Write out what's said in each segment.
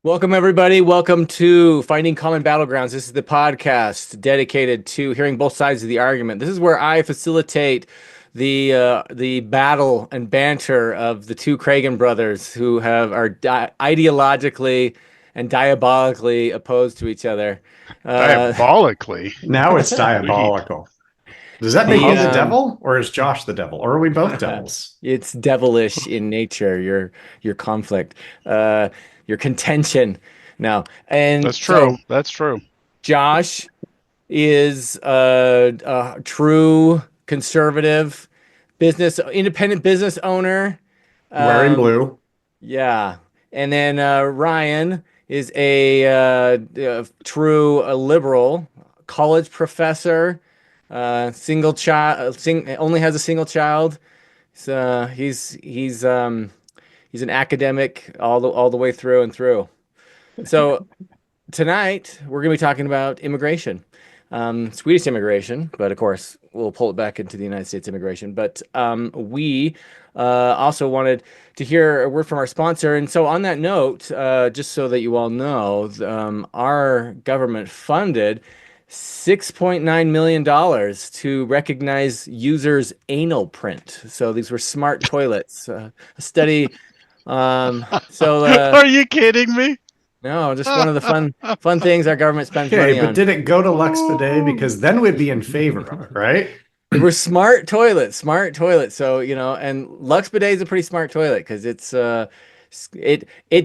Welcome, everybody. Welcome to Finding Common Battlegrounds. This is the podcast dedicated to hearing both sides of the argument. This is where I facilitate the battle and banter of the two Cragen brothers who are ideologically and diabolically opposed to each other. Diabolically. Now it's Sweet. diabolical. Does that make The you the devil, or is Josh the devil, or are we both devils? it's devilish in nature. Your conflict, your contention. Now, and That's true. That's true. Josh is a true conservative independent business owner. Wearing blue. Yeah. And then Ryan is a true liberal college professor, single child, only has a single child. So he's an academic all the way through and through. So tonight we're going to be talking about immigration, Swedish immigration, but of course we'll pull it back into the United States immigration. But we also wanted to hear a word from our sponsor. And so on that note, just so that you all know, our government funded $6.9 million to recognize users' anal print. So these were smart toilets. A study. Are you kidding me? No, just one of the fun things our government spends money Okay, but on. did it go to Lux Bidet? Because then we'd be in favor of it, right? We're smart toilets. So, and Lux Bidet is a pretty smart toilet because it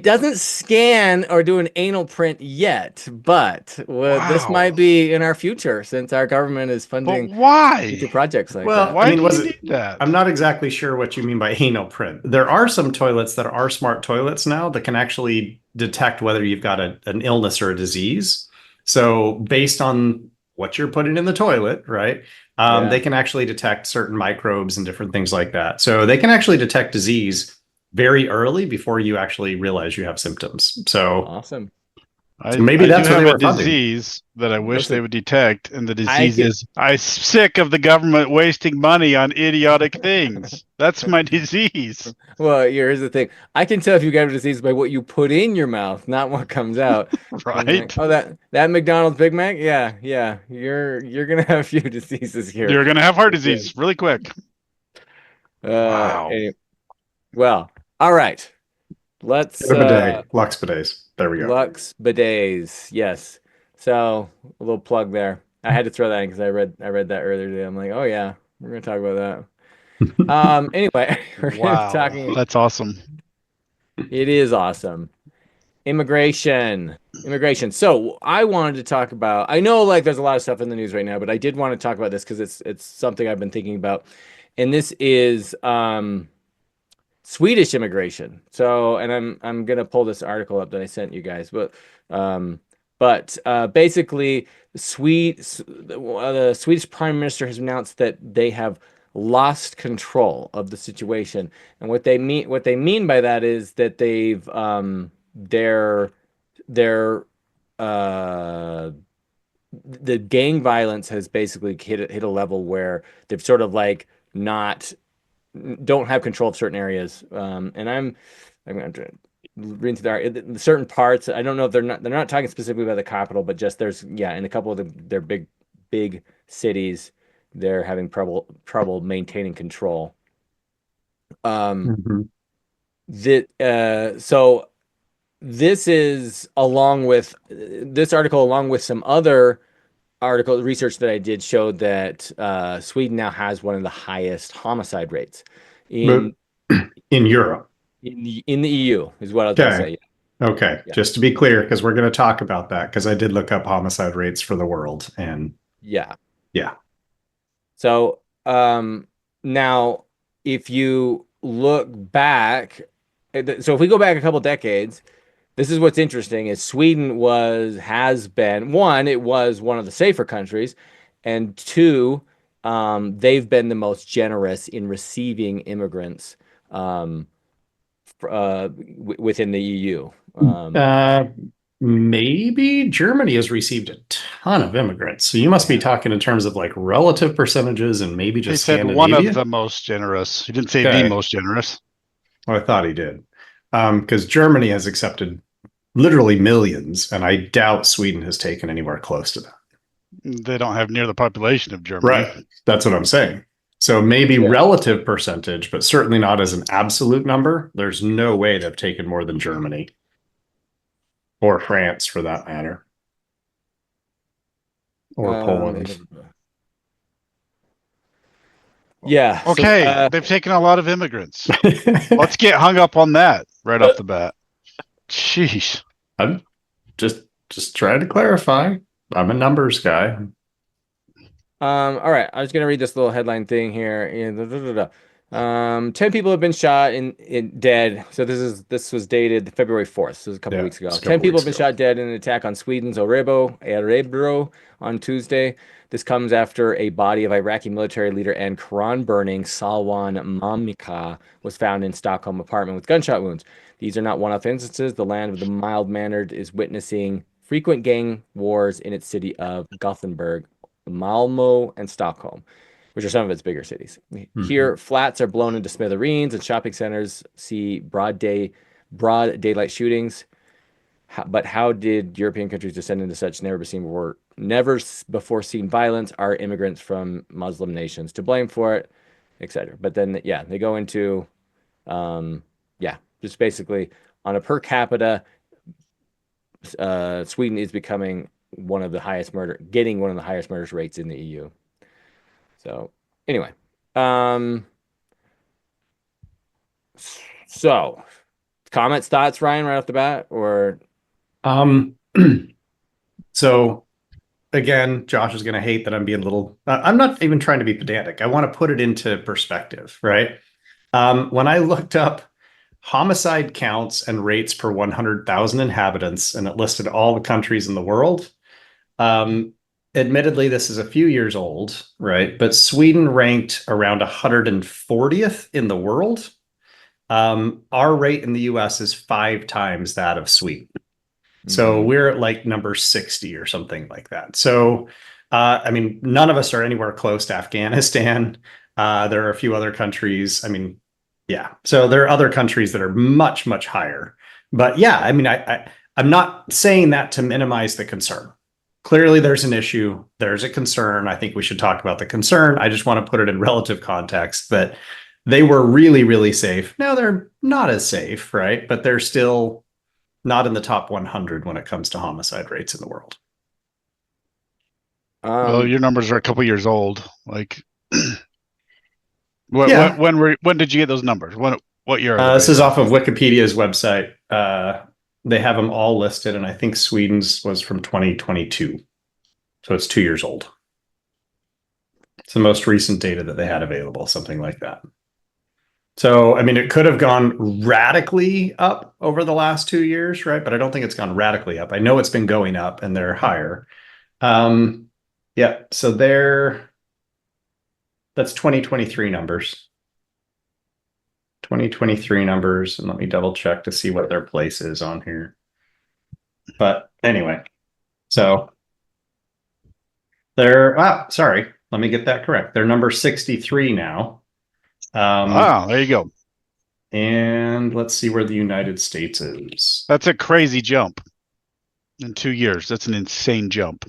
doesn't scan or do an anal print yet, but this might be in our future since our government is funding But why? future projects like Well, that. Why I mean, do was you it? need that? I'm not exactly sure what you mean by anal print. There are some toilets that are smart toilets now that can actually detect whether you've got an illness or a disease. So based on what you're putting in the toilet, right? Yeah. They can actually detect certain microbes and different things like that. So they can actually detect disease very early before you actually realize you have symptoms. So Awesome. So maybe that's do what have they a were funding. disease that I wish Listen, they would detect, and the I disease get- is I'm sick of the government wasting money on idiotic things. That's my disease. Well, here's the thing. I can tell if you got a disease by what you put in your mouth, not what comes out. Right? Oh, that McDonald's Big Mac? Yeah. You're gonna have a few diseases here. You're gonna have heart disease really quick. Wow. Well, all right. Let's Bidet, Lux Bidets. There we go. Lux Bidets. Yes. So a little plug there. I had to throw that in because I read that earlier today. I'm like, oh yeah, we're gonna talk about that. Anyway, we're gonna Wow. be talking. That's awesome. It is awesome. Immigration. So I wanted to talk about, I know like there's a lot of stuff in the news right now, but I did want to talk about this because it's something I've been thinking about. And this is Swedish immigration. So, and I'm gonna pull this article up that I sent you guys, but basically the Swedish Prime Minister has announced that they have lost control of the situation. And what they mean by that is that they've their the gang violence has basically hit a level where they've sort of like don't have control of certain areas. And I'm reading through the certain parts. I don't know if they're not talking specifically about the capital, but just in a couple of their big cities, they're having trouble maintaining control. So this is this article, along with some other research that I did, showed that Sweden now has one of the highest homicide rates in Europe. In the EU is what I was going to say. Okay, Yeah. Just to be clear, because we're going to talk about that, because I did look up homicide rates for the world, and yeah. So now, if you look back, so if we go back a couple decades, this is what's interesting: is Sweden has been one, it was one of the safer countries, and two, they've been the most generous in receiving immigrants within the EU. Maybe Germany has received a ton of immigrants. So you must be talking in terms of like relative percentages and maybe just He said Scandinavia. one of the most generous. He didn't say the most generous. Well, I thought he did. Because Germany has accepted literally millions, and I doubt Sweden has taken anywhere close to that. They don't have near the population of Germany. Right. That's what I'm saying. So maybe relative percentage, but certainly not as an absolute number. There's no way they've taken more than Germany or France for that matter. Or Poland. Yeah. Okay, So, they've taken a lot of immigrants. Let's get hung up on that right off the bat. Sheesh. I'm just trying to clarify. I'm a numbers guy. all right. I was gonna read this little headline thing here. 10 people have been shot in dead. So this was dated February 4th. So it was a couple weeks ago. 10 people have been shot dead in an attack on Sweden's Örebro on Tuesday. This comes after a body of Iraqi military leader and Quran burning Salwan Mamika was found in Stockholm apartment with gunshot wounds. These are not one-off instances. The land of the mild-mannered is witnessing frequent gang wars in its city of Gothenburg, Malmo, and Stockholm, which are some of its bigger cities. Here, flats are blown into smithereens and shopping centers see broad daylight shootings. But how did European countries descend into such never before seen violence? Are immigrants from Muslim nations to blame for it, etc.? But then, yeah, they go into, just basically on a per capita, Sweden is becoming getting one of the highest murders rates in the EU. So anyway, so comments, thoughts, Ryan, right off the bat, or so again, Josh is going to hate that I'm being a little. I'm not even trying to be pedantic. I want to put it into perspective, right? When I looked up homicide counts and rates per 100,000 inhabitants, and it listed all the countries in the world. Admittedly, this is a few years old, right? But Sweden ranked around 140th in the world. Our rate in the US is 5 times that of Sweden. So we're at like number 60 or something like that. So, I mean, none of us are anywhere close to Afghanistan. There are a few other countries. I mean, yeah. So there are other countries that are much, much higher. But yeah, I mean, I'm not saying that to minimize the concern. Clearly, there's an issue. There's a concern. I think we should talk about the concern. I just want to put it in relative context that they were really, really safe. Now they're not as safe, right? But they're still not in the top 100 when it comes to homicide rates in the world. Well, your numbers are a couple years old. Like, when did you get those numbers? What year? This is off of Wikipedia's website. They have them all listed, and I think Sweden's was from 2022. So it's 2 years old. It's the most recent data that they had available, something like that. So, I mean, it could have gone radically up over the last 2 years, right? But I don't think it's gone radically up. I know it's been going up and they're higher. Yeah, so that's 2023 numbers. 2023 numbers, and let me double check to see what their place is on here. But anyway, so sorry, let me get that correct. They're number 63 now. There you go. And let's see where the United States is. That's a crazy jump in 2 years. That's an insane jump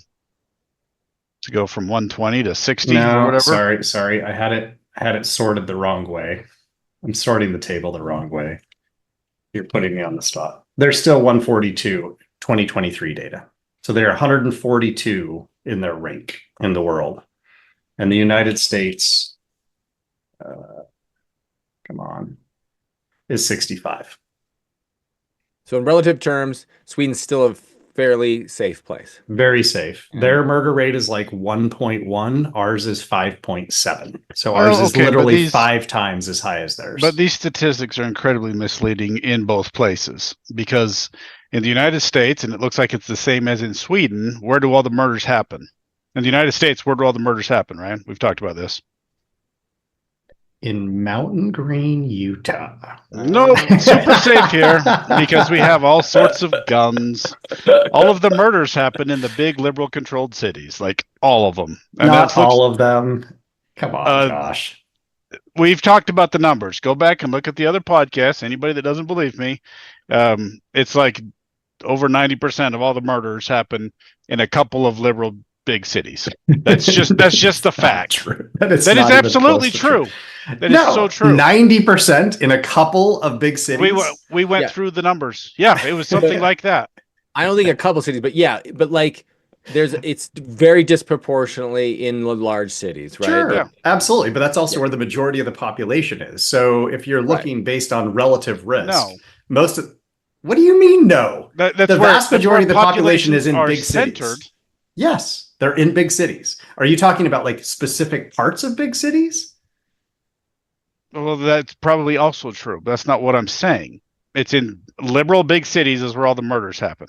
to go from 120 to 60 or whatever. Sorry, I had it sorted the wrong way. I'm sorting the table the wrong way. You're putting me on the spot. They're still 142 2023 data. So they're 142 in their rank in the world. And the United States, is 65. So in relative terms, Sweden's still a fairly safe place. Very safe. Their murder rate is like 1.1. Ours is 5.7. So ours is literally 5 times as high as theirs. But these statistics are incredibly misleading in both places, because in the United States, and it looks like it's the same as in Sweden, where do all the murders happen? In the United States, where do all the murders happen, Ryan? We've talked about this. In Mountain Green, Utah. No, super safe here because we have all sorts of guns. All of the murders happen in the big liberal controlled cities, like all of them. And not all of them. Come on, Josh. We've talked about the numbers. Go back and look at the other podcasts. Anybody that doesn't believe me, it's like over 90% of all the murders happen in a couple of liberal big cities. That's just a fact. True. That is absolutely true. That is so true. 90% in a couple of big cities. We went through the numbers. Yeah, it was something like that. I don't think a couple cities, but yeah, but like it's very disproportionately in the large cities, right? Sure, Yeah. absolutely. But that's also where the majority of the population is. So if you're looking based on relative risk, what do you mean no? That's the vast majority of the population is in big cities. Yes, they're in big cities. Are you talking about like specific parts of big cities? Well, that's probably also true, but that's not what I'm saying. It's in liberal big cities is where all the murders happen.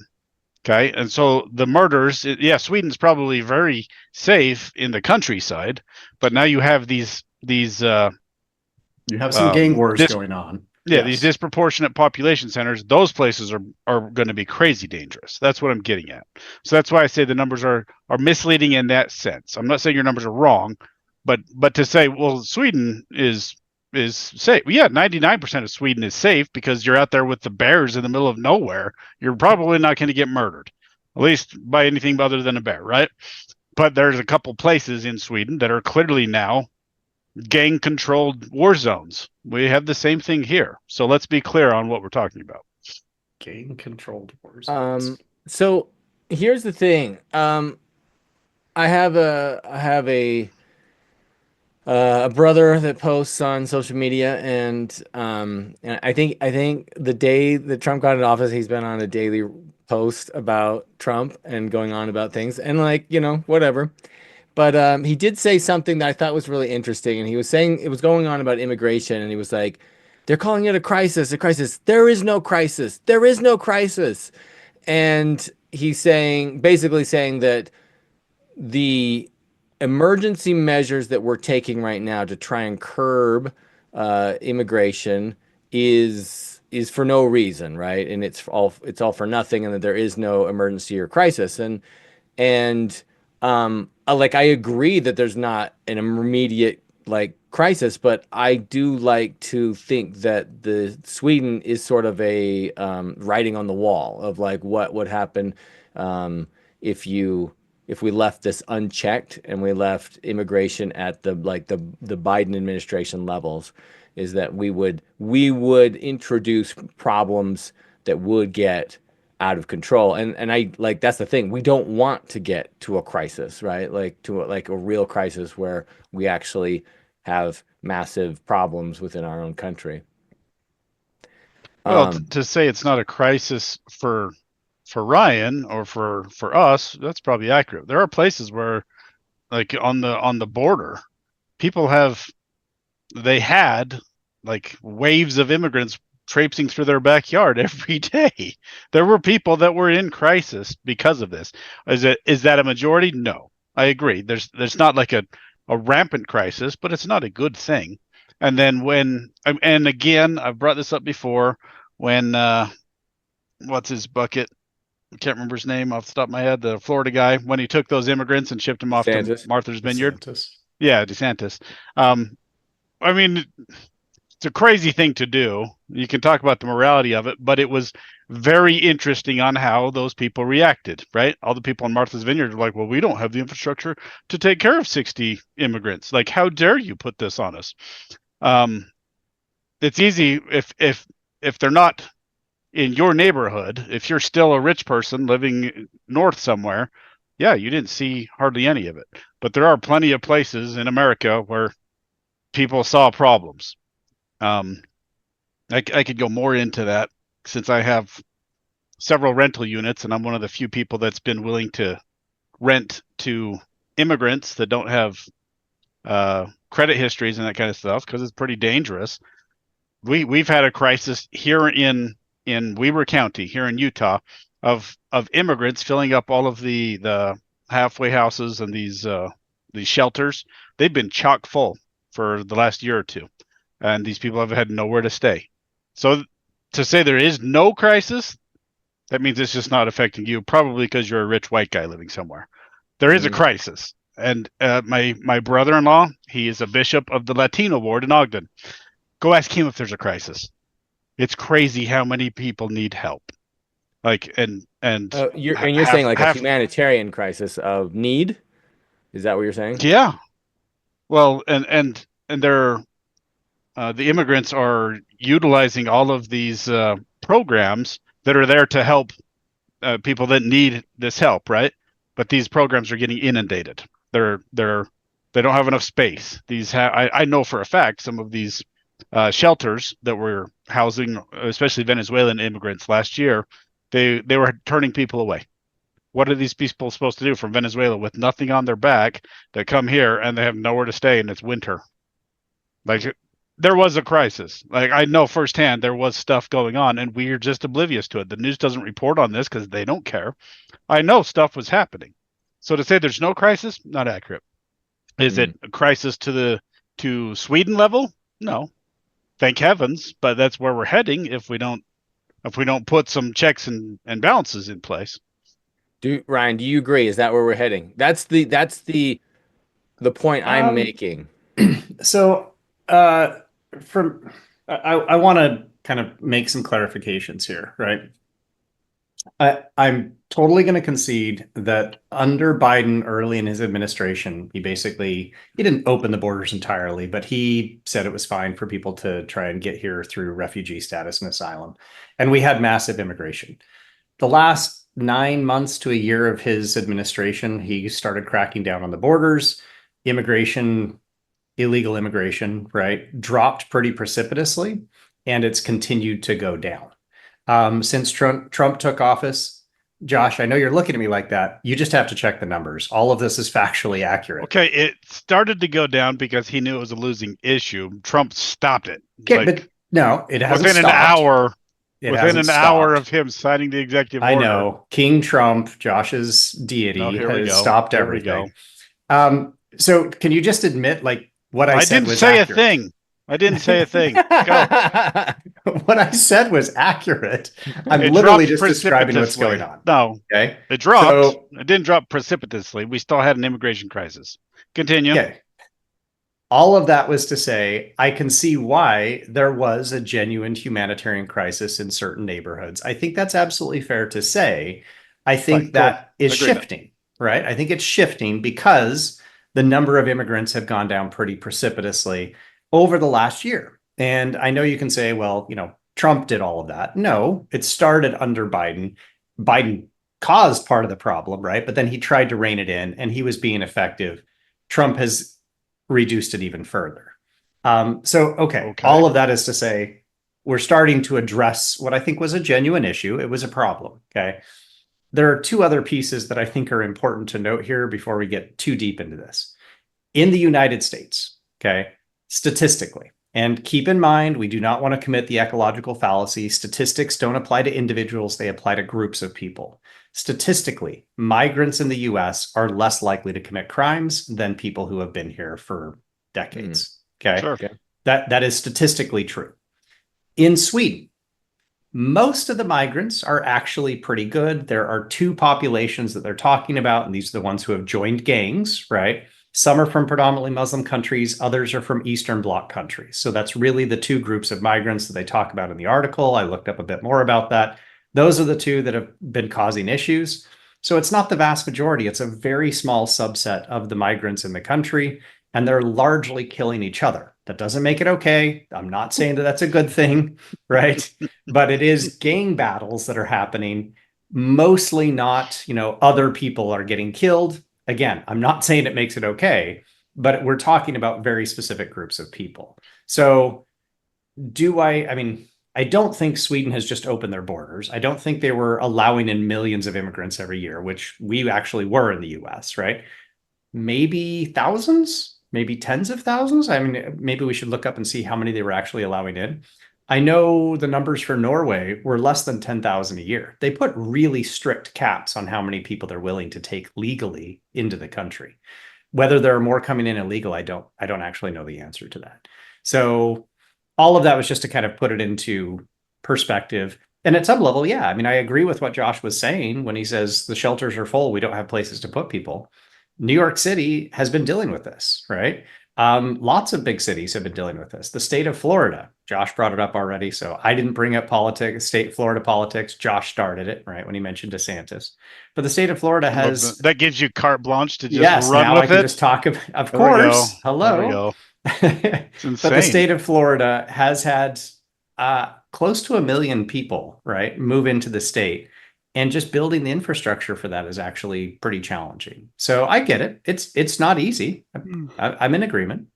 Okay. And so the murders, Sweden's probably very safe in the countryside, but now you have these you have some gang wars going on. Yeah, these disproportionate population centers, those places are going to be crazy dangerous. That's what I'm getting at. So that's why I say the numbers are misleading in that sense. I'm not saying your numbers are wrong, but to say, well, Sweden is safe. Yeah, 99% of Sweden is safe because you're out there with the bears in the middle of nowhere. You're probably not going to get murdered, at least by anything other than a bear, right? But there's a couple places in Sweden that are clearly now gang-controlled war zones. We have the same thing here. So let's be clear on what we're talking about. Gang-controlled war zones. So here's the thing. I have a brother that posts on social media, and I think the day that Trump got in office, he's been on a daily post about Trump and going on about things, and like, whatever. But he did say something that I thought was really interesting, and he was saying it was going on about immigration, and he was like, "They're calling it a crisis, a crisis. There is no crisis. There is no crisis." And he's basically saying that the emergency measures that we're taking right now to try and curb immigration is for no reason, right? And it's all for nothing, and that there is no emergency or crisis. And like, I agree that there's not an immediate like crisis, but I do like to think that the Sweden is sort of a writing on the wall of like what would happen if we left this unchecked and we left immigration at the Biden administration levels, is that we would introduce problems that would get out of control. And I like, that's the thing. We don't want to get to a crisis, right? Like to a real crisis where we actually have massive problems within our own country. Well, to say it's not a crisis for Ryan or for us, that's probably accurate. There are places where, like on the border, people had like waves of immigrants traipsing through their backyard every day. There were people that were in crisis because of this. Is that a majority? No, I agree. There's not like a rampant crisis, but it's not a good thing. And then and again, I've brought this up before, when what's his bucket? I can't remember his name off the top of my head. The Florida guy, when he took those immigrants and shipped them off to Martha's Vineyard. Yeah, DeSantis. I mean, it's a crazy thing to do. You can talk about the morality of it, but it was very interesting on how those people reacted, right? All the people in Martha's Vineyard were like, well, we don't have the infrastructure to take care of 60 immigrants. Like, how dare you put this on us? It's easy if they're not in your neighborhood, if you're still a rich person living north somewhere, yeah, you didn't see hardly any of it. But there are plenty of places in America where people saw problems. I could go more into that, since I have several rental units, and I'm one of the few people that's been willing to rent to immigrants that don't have credit histories and that kind of stuff, because it's pretty dangerous. We've had a crisis here in Weber County here in Utah of immigrants filling up all of the halfway houses and these shelters. They've been chock full for the last year or two, and these people have had nowhere to stay. So to say there is no crisis, that means it's just not affecting you, probably because you're a rich white guy living somewhere. There is a crisis. And my brother-in-law, he is a bishop of the Latino ward in Ogden. Go ask him if there's a crisis. It's crazy how many people need help. Like and You're saying half like a half humanitarian crisis of need? Is that what you're saying? yeah. Well, and they're the immigrants are utilizing all of these programs that are there to help people that need this help, right? But these programs are getting inundated. They don't have enough space. I know for a fact some of these shelters that were housing, especially Venezuelan immigrants last year, they were turning people away. What are these people supposed to do from Venezuela with nothing on their back that come here and they have nowhere to stay and it's winter? Like there was a crisis. Like I know firsthand there was stuff going on and we're just oblivious to it. The news doesn't report on this because they don't care. I know stuff was happening. So to say there's no crisis, not accurate. Is it a crisis to Sweden level? No. Thank heavens, but that's where we're heading if we don't put some checks and balances in place. Ryan, do you agree? Is that where we're heading? That's the point I'm making. So, from I want to kind of make some clarifications here, right? I'm totally going to concede that under Biden early in his administration, he didn't open the borders entirely, but he said it was fine for people to try and get here through refugee status and asylum. And we had massive immigration. The last 9 months to a year of his administration, he started cracking down on the borders. Illegal immigration, right, dropped pretty precipitously, and it's continued to go down. Since Trump took office, Josh, I know you're looking at me like that. You just have to check the numbers. All of this is factually accurate. Okay, it started to go down because he knew it was a losing issue. Trump stopped it. Okay, but no, it hasn't within stopped. An hour. It within hasn't an hour stopped. of him signing the executive order. I know. King Trump, Josh's deity, has stopped everything. So can you just admit, like, what I said was accurate? I didn't say a thing. Go. What I said was accurate. I'm literally just describing what's going on. No. Okay. It dropped. So, it didn't drop precipitously. We still had an immigration crisis. Continue. Okay. All of that was to say, I can see why there was a genuine humanitarian crisis in certain neighborhoods. I think that's absolutely fair to say. I think that is shifting, right? I think it's shifting because the number of immigrants have gone down pretty precipitously over the last year. And I know you can say, well, Trump did all of that. No, it started under Biden. Biden caused part of the problem, right? But then he tried to rein it in and he was being effective. Trump has reduced it even further. Okay. All of that is to say, we're starting to address what I think was a genuine issue. It was a problem. Okay. There are two other pieces that I think are important to note here before we get too deep into this. In the United States, okay, statistically, and keep in mind, we do not want to commit the ecological fallacy. Statistics don't apply to individuals. They apply to groups of people. Statistically, migrants in the US are less likely to commit crimes than people who have been here for decades. Okay. Sure. That is statistically true. In Sweden, most of the migrants are actually pretty good. There are two populations that they're talking about, and these are the ones who have joined gangs, right? Some are from predominantly Muslim countries. Others are from Eastern Bloc countries. So that's really the two groups of migrants that they talk about in the article. I looked up a bit more about that. Those are the two that have been causing issues. So it's not the vast majority. It's a very small subset of the migrants in the country, and they're largely killing each other. That doesn't make it okay. I'm not saying that that's a good thing, right? But it is gang battles that are happening, mostly not, other people are getting killed. Again, I'm not saying it makes it okay, but we're talking about very specific groups of people. So I don't think Sweden has just opened their borders. I don't think they were allowing in millions of immigrants every year, which we actually were in the US, right? Maybe thousands, maybe tens of thousands. Maybe we should look up and see how many they were actually allowing in. I know the numbers for Norway were less than 10,000 a year. They put really strict caps on how many people they're willing to take legally into the country. Whether there are more coming in illegal, I don't actually know the answer to that. So all of that was just to kind of put it into perspective. And at some level, yeah, I agree with what Josh was saying when he says the shelters are full, we don't have places to put people. New York City has been dealing with this, right? Lots of big cities have been dealing with this. The state of Florida, Josh brought it up already, so I didn't bring up Florida politics. Josh started it, right, when he mentioned DeSantis. But the state of Florida has... That gives you carte blanche to just yes, run now with I can it. just talk about, of There we go. course, There we hello. go. It's insane. But the state of Florida has had close to 1 million people, right, move into the state. And just building the infrastructure for that is actually pretty challenging. So I get it. It's not easy. I'm in agreement.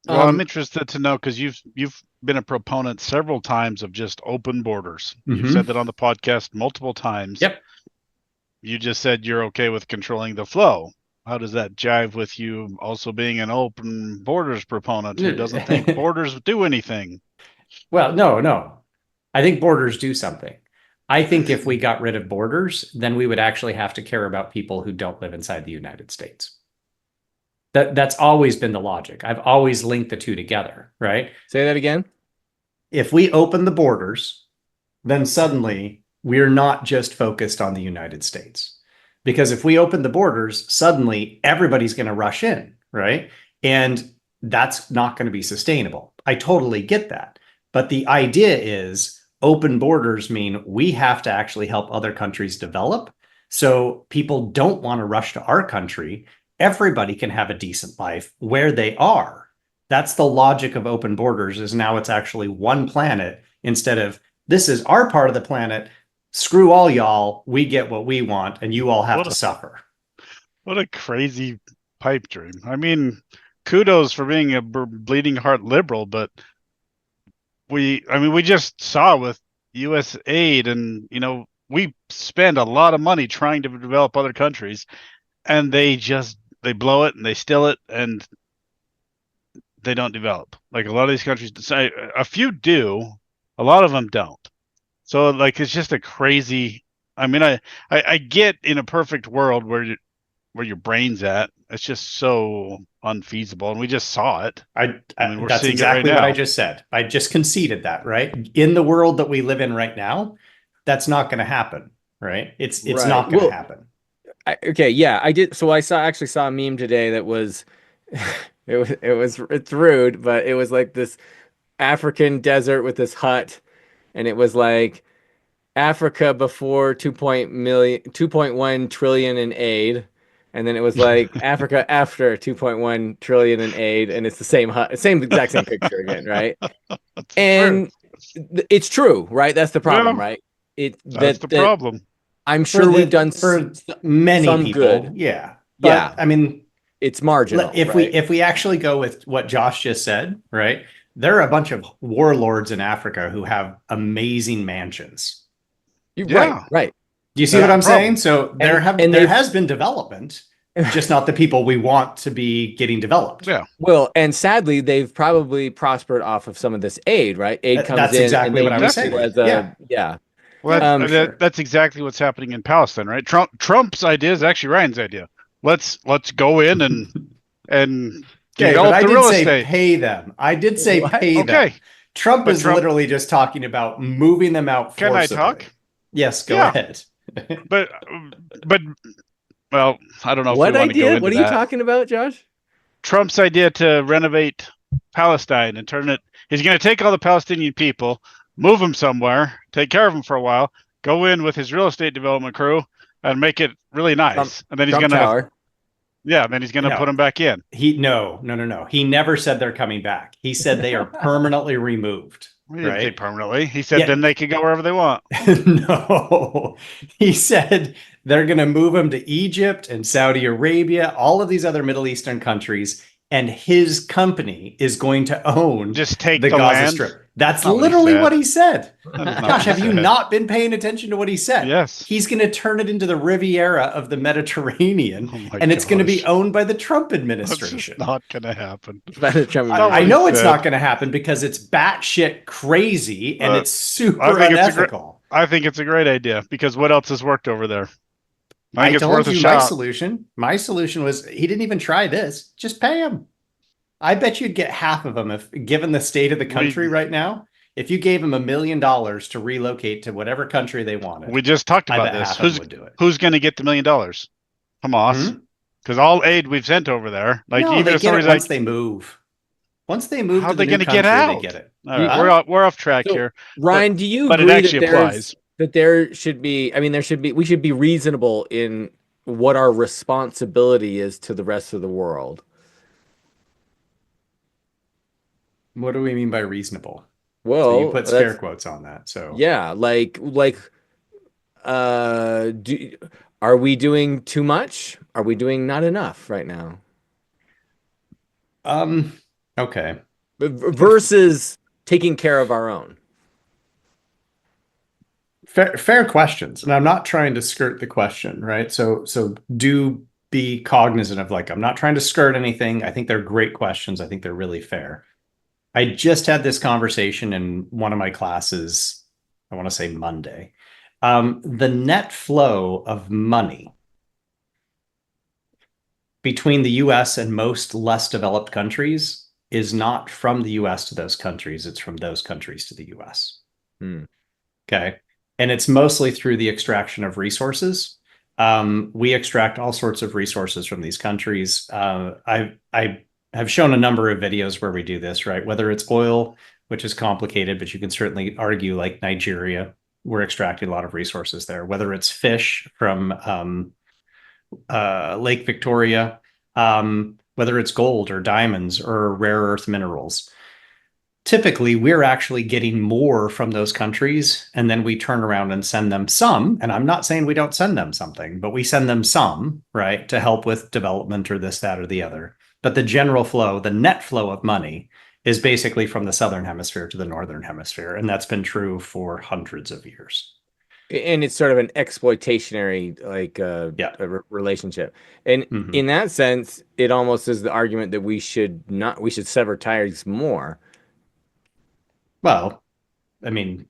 Well, I'm interested to know, because you've been a proponent several times of just open borders. You've said that on the podcast multiple times. Yep. You just said you're okay with controlling the flow. How does that jive with you also being an open borders proponent who doesn't think borders do anything? Well, no. I think borders do something. I think if we got rid of borders, then we would actually have to care about people who don't live inside the United States. That's always been the logic. I've always linked the two together, right? Say that again. If we open the borders, then suddenly we're not just focused on the United States. Because if we open the borders, suddenly everybody's going to rush in, right? And that's not going to be sustainable. I totally get that. But the idea is open borders mean we have to actually help other countries develop. So people don't want to rush to our country. Everybody can have a decent life where they are. That's the logic of open borders, is now it's actually one planet instead of this is our part of the planet. Screw all y'all. We get what we want and you all have to suffer. What a crazy pipe dream. I mean, kudos for being a bleeding heart liberal, but we just saw with U.S. aid, and we spend a lot of money trying to develop other countries, and they blow it and they steal it and they don't develop. Like a lot of these countries, a few do, a lot of them don't. So like it's just a crazy. I mean, I get in a perfect world where your brain's at. It's just so unfeasible, and we just saw it. We're that's seeing exactly it right what now. I just said. I just conceded that, right? In the world that we live in right now, that's not going to happen, right? It's Right. not going to happen. Okay, yeah, I did. So I actually saw a meme today that was, it's rude, but it was like this African desert with this hut, and it was like Africa before 2.1 trillion in aid, and then it was like Africa after 2.1 trillion in aid, and it's the same hut, exact same picture again, right? And it's true, right? That's the problem, right? That's the problem. I'm sure we've done for many some people, good. yeah. But, yeah, I mean, it's marginal. If we actually go with what Josh just said, right? There are a bunch of warlords in Africa who have amazing mansions. Right. Do you see what I'm saying? So there has been development, just not the people we want to be getting developed. Yeah. Well, and sadly, they've probably prospered off of some of this aid, right? Aid comes that's in. Exactly what I was saying. Yeah. Well, that's exactly what's happening in Palestine, right? Trump's idea is actually Ryan's idea. Let's go in and develop the real estate. Pay them. I did say pay them. Trump is literally just talking about moving them out forcibly. Can I talk? Yes, go ahead. but well, I don't know if what we want to go into What are you talking about, Josh? Trump's idea to renovate Palestine and turn it. He's going to take all the Palestinian people, move them somewhere, take care of them for a while, go in with his real estate development crew, and make it really nice. And then he's going to, then he's going to put them back in. No. He never said they're coming back. He said they are permanently removed. He didn't say permanently. He said then they can go wherever they want. No, he said they're going to move them to Egypt and Saudi Arabia, all of these other Middle Eastern countries, and his company is going to own just take the Gaza land. Strip. That's literally what he said. Gosh, have you not been paying attention to what he said? Yes. He's going to turn it into the Riviera of the Mediterranean, and it's going to be owned by the Trump administration. That's not going to happen. I know it's not going to happen because it's batshit crazy and it's super unethical. I think it's a great idea because what else has worked over there? I told you my solution. My solution was he didn't even try this. Just pay him. I bet you'd get half of them if, given the state of the country right now, if you gave them $1 million to relocate to whatever country they wanted. We just talked about this. Who's going to get the $1 million? Hamas. Because all aid we've sent over there, like No, even they if get it somebody's once like, they move. Once they move how to are the they new going to get country, they get out? it. All right, Huh? we're off track So, here, but Ryan, do you but it agree actually that applies. there should be, I mean, we should be reasonable in what our responsibility is to the rest of the world? What do we mean by reasonable? So you Well, put scare that's quotes on that. So, yeah, do are we doing too much? Are we doing not enough right now? um, okay. Versus taking care of our own. Fair questions. And I'm not trying to skirt the question, right? So do be cognizant of like, I'm not trying to skirt anything. I think they're great questions. I think they're really fair. I just had this conversation in one of my classes, I want to say Monday. The net flow of money between the US and most less developed countries is not from the US to those countries, it's from those countries to the US. Hmm. Okay. And it's mostly through the extraction of resources. We extract all sorts of resources from these countries. I have shown a number of videos where we do this, right? Whether it's oil, which is complicated, but you can certainly argue like Nigeria, we're extracting a lot of resources there. Whether it's fish from Lake Victoria, whether it's gold or diamonds or rare earth minerals. Typically, we're actually getting more from those countries, and then we turn around and send them some. And I'm not saying we don't send them something, but we send them some, right, to help with development or this, that, or the other. But the general flow, the net flow of money, is basically from the southern hemisphere to the northern hemisphere, and that's been true for hundreds of years. And it's sort of an exploitationary Yeah. relationship. And Mm-hmm. in that sense, it almost is the argument that we should sever ties more. Well, I mean,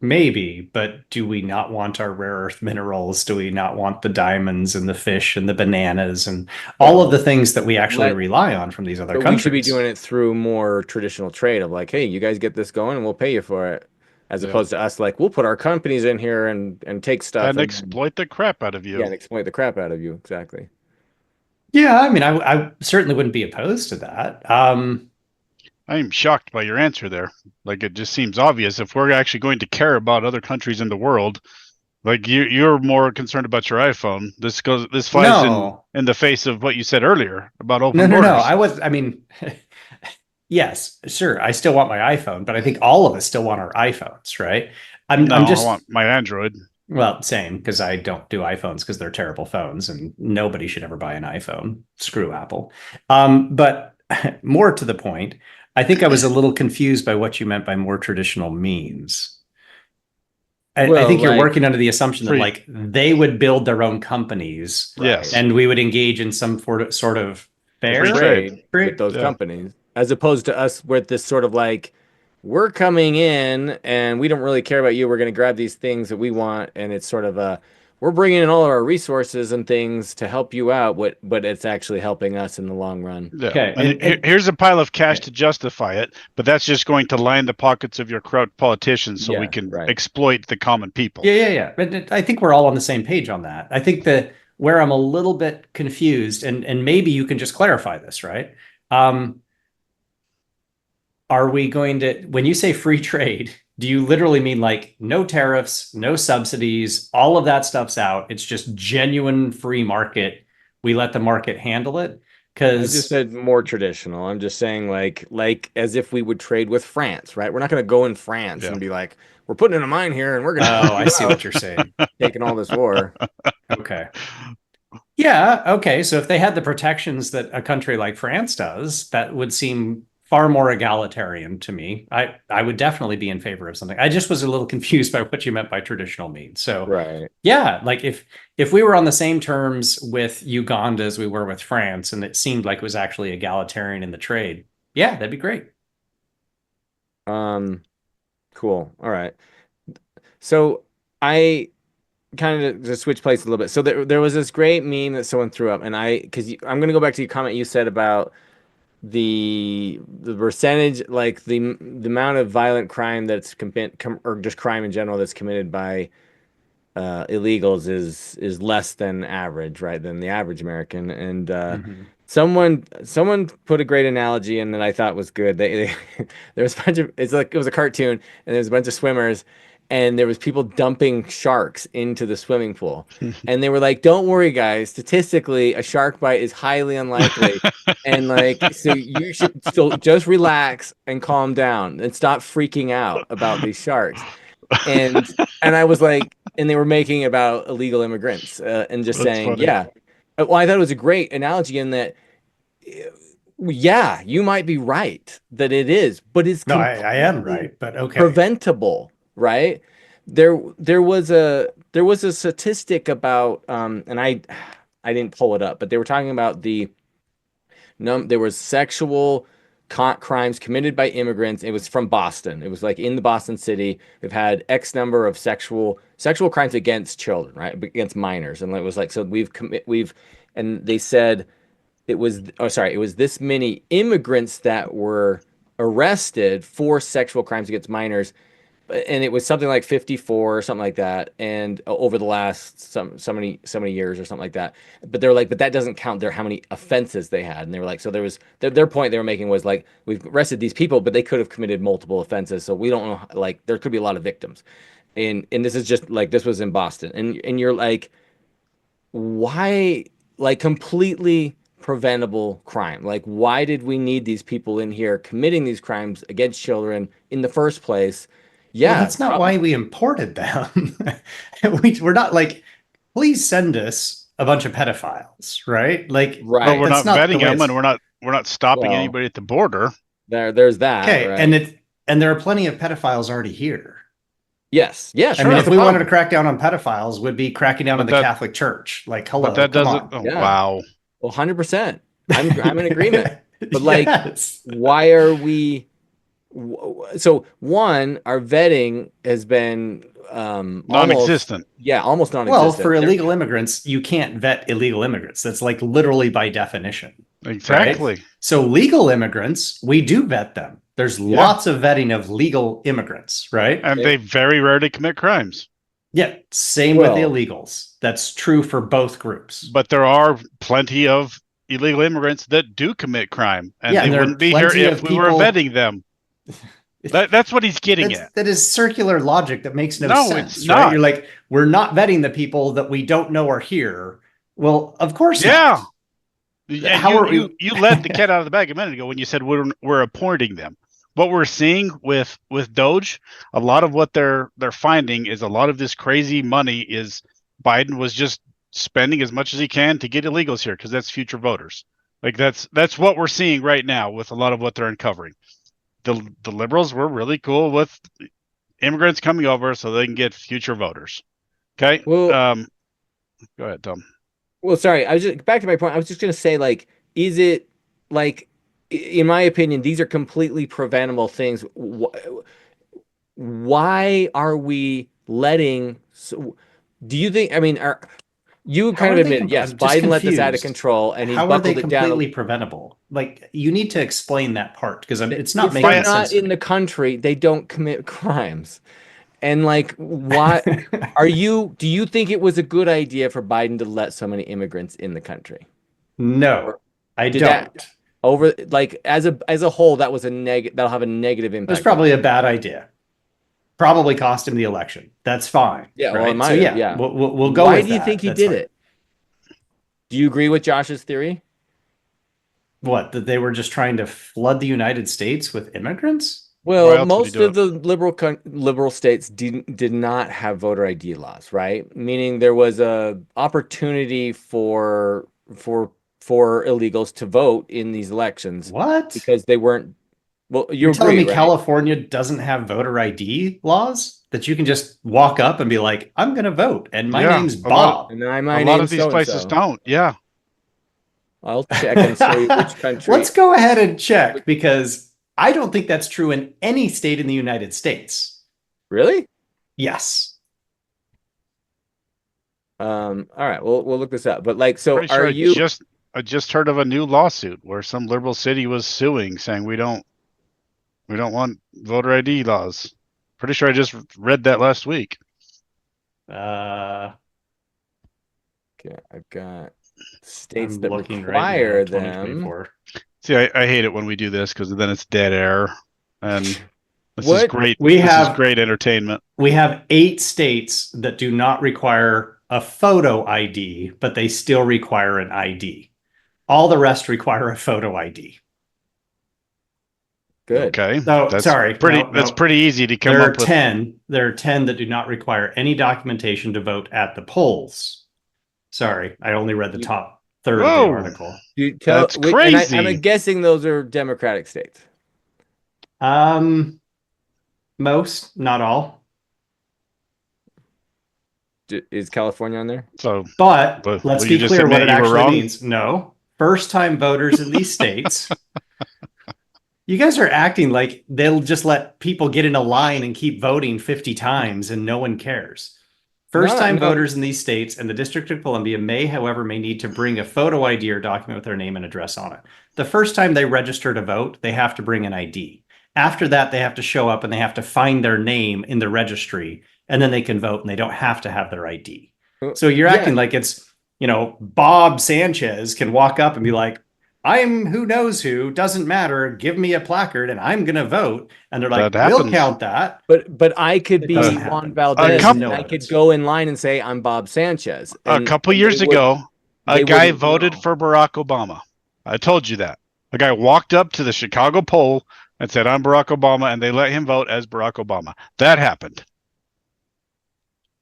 maybe, but do we not want our rare earth minerals? Do we not want the diamonds and the fish and the bananas and all of Well, the things that we actually let rely on from these other but we should be doing countries? it through more traditional trade of like, hey, you guys get this going and we'll pay you for it. As Yeah, opposed to us like, we'll put our companies in here and take stuff and and then exploit the crap out of yeah, you. and exploit the crap out of you. Exactly. Yeah, I mean, I certainly wouldn't be opposed to that. I'm shocked by your answer there. Like it just seems obvious if we're actually going to care about other countries in the world. Like you're more concerned about your iPhone. This flies No, in the face of what you said earlier about no, open no, no. borders. I mean, yes, sure. I still want my iPhone, but I think all of us still want our iPhones, right? I'm No, I want just, my Android. well, same because I don't do iPhones because they're terrible phones and nobody should ever buy an iPhone. Screw Apple. But more to the point, I think I was a little confused by what you meant by more traditional means. I Well, think you're like working under the assumption that Free. like they would build their own companies right. Yes. and we would engage in some sort of Free fair trade. Trade with trade. those Yeah. companies, as opposed to us with this sort of like, we're coming in and we don't really care about you. We're going to grab these things that we want, and it's sort of we're bringing in all of our resources and things to help you out, but it's actually helping us in the long run. Yeah. Okay. And here's a pile of cash Okay. to justify it, but that's just going to line the pockets of your corrupt politicians so we Yeah, can right. exploit the common people. Yeah. But I think we're all on the same page on that. I think that where I'm a little bit confused, and maybe you can just clarify this, right? Um, are we going to, when you say free trade, do you literally mean like no tariffs, no subsidies, all of that stuff's out? It's just genuine free market. We let the market handle it? I just Because, said more traditional. I'm just saying like as if we would trade with France, right? We're not going to go in France Yeah. and be like, we're putting in a mine here and we're going to oh, help I you see what out, you're saying. taking all this war. Okay. Yeah, okay. So if they had the protections that a country like France does, that would seem far more egalitarian to me. I would definitely be in favor of something. I just was a little confused by what you meant by traditional means. So Right. yeah, like if we were on the same terms with Uganda as we were with France, and it seemed like it was actually egalitarian in the trade, yeah, that'd be great. Um, cool. All right. So I kind of to switch place a little bit. So there was this great meme that someone threw up, and I'm going to go back to your comment you said about the percentage, like the amount of violent crime that's or just crime in general that's committed by illegals is less than average, right? Than the average American. And Mhm. someone put a great analogy in that I thought was good. There was a bunch of it was a cartoon, and there was a bunch of swimmers, and there was people dumping sharks into the swimming pool, and they were like, "Don't worry, guys. Statistically, a shark bite is highly unlikely." And like, so you should still just relax and calm down and stop freaking out about these sharks. And I was like, and they were making about illegal immigrants and just That's saying, funny. yeah. Well, I thought it was a great analogy in that, yeah, you might be right that it is, but it's No, I am completely right, but okay. preventable, right? There was a statistic about, and I didn't pull it up, but they were talking about there was sexual crimes committed by immigrants. It was from Boston. It was like in the Boston city. We've had X number of sexual crimes against children, right? Against minors. And it was like, so and they said it was this many immigrants that were arrested for sexual crimes against minors, and it was something like 54 or something like that, and over the last so many years or something like that. But they're like, but that doesn't count how many offenses they had. And they were like, so there was their point they were making was like, we've arrested these people, but they could have committed multiple offenses, so we don't know, like there could be a lot of victims. And this is just like, this was in Boston, and you're like, why? Like, completely preventable crime. Like, why did we need these people in here committing these crimes against children in the first place? Well, Yeah, that's not why we imported them. We're not like, please send us a bunch of pedophiles, right? Like, But right. we're that's not not the vetting way them, it's and we're not stopping Well, anybody at the border. there's that, okay. And right? there are plenty of pedophiles already here. Yes, yeah, I sure. mean, That's if the we wanted to problem. crack down on pedophiles, would be cracking down on But the Catholic Church. Like, but hello, that come doesn't. on. Oh, Yeah, wow. well, 100%. I'm in agreement. But like, Yes. why are we? So one, our vetting has been almost, Non-existent. yeah, almost Well, non-existent. for illegal immigrants, you can't vet illegal immigrants. That's like literally by definition, right? Exactly. So legal immigrants, we do vet them. There's Yeah. lots of vetting of legal immigrants, right? And they very rarely commit crimes. Yeah, same with the Well, illegals. That's true for both groups. But there are plenty of illegal immigrants that do commit crime, and Yeah, they and there are wouldn't be here plenty if of we were people. vetting them. That's what he's getting at. That is circular logic that makes no No, it's sense, right? not. You're like, we're not vetting the people that we don't know are here. Well, of course Yeah. not. And How are you let the cat out of the bag a minute ago when you said we're appointing them. What we're seeing with Doge, a lot of what they're finding is a lot of this crazy money is Biden was just spending as much as he can to get illegals here because that's future voters. Like that's what we're seeing right now with a lot of what they're uncovering. The liberals were really cool with immigrants coming over so they can get future voters. Okay. well, Go ahead, Tom. well, sorry. I was just back to my point. I was just gonna say, like, is it like, in my opinion, these are completely preventable things. Why are we letting? So, do you think? I mean, you How kind are of they? admitted, yes, I'm just Biden let this out of confused. control, and he's How are they buckled it down. completely preventable? Like, you need to explain that part because it's not If making they're sense not to in the me. country, they don't commit crimes. And like, why do you think it was a good idea for Biden to let so many immigrants in the country? No, Or I did that don't. over, like, as a whole, that was that'll have a negative It was impact on probably him? a bad idea. Probably cost him the election. That's fine, Yeah, well, it right? So might have, yeah, yeah. we'll go Why with do you think that. he That's did fine. it? Do you agree with Josh's theory? What, that they were just trying to flood the United States with immigrants? Why Well, else would he most do of it? the liberal states did not have voter ID laws, right? Meaning there was a opportunity for illegals to vote in these elections What? because they weren't. Well, you You're telling agree, me right? California doesn't have voter ID laws that you can just walk up and be like, I'm going to vote and my Yeah, name's a lot of Bob. And then a my lot of name's these so and places so. don't. Yeah. I'll check and show you which Let's country. go ahead and check because I don't think that's true in any state in the United States. Really? Yes. All right, we'll look this up. But like, so Pretty are sure you? I just heard of a new lawsuit where some liberal city was suing saying we don't want voter ID laws. Pretty sure I just read that last week. Uh, Okay, I've got states I'm that looking right now, require them. 2024. See, I hate it when we do this because then it's dead air, and this is What? great. We This is have great entertainment. we have 8 states that do not require a photo ID, but they still require an ID. All the rest require a photo ID. Good. Okay, So sorry, no, that's no. pretty easy to come There are up with. 10. There are 10 that do not require any documentation to vote at the polls. Sorry, I only read the You, top third of the Whoa, article. you tell, that's and I'm crazy. guessing those are Democratic states. Um, Most, not all. Is California on there? So, But let's will you be just clear what admit it you were actually wrong? means. No, first time voters in these states. You guys are acting like they'll just let people get in a line and keep voting 50 times and no one cares. First No, time no. voters in these states and the District of Columbia may need to bring a photo ID or document with their name and address on it. The first time they register to vote, they have to bring an ID. After that, they have to show up and they have to find their name in the registry, and then they can vote and they don't have to have their ID. So you're Yeah, acting like it's, Bob Sanchez can walk up and be like, I'm who knows who, doesn't matter. Give me a placard and I'm going to vote. And they're like, That we'll happens. count that. but I could It be doesn't Juan happen. There A is Valdez couple and no I could evidence. go in line and say I'm Bob Sanchez, a couple and years ago, a they guy wouldn't voted know. for Barack Obama. I told you that. A guy walked up to the Chicago poll and said, "I'm Barack Obama," and they let him vote as Barack Obama. That happened.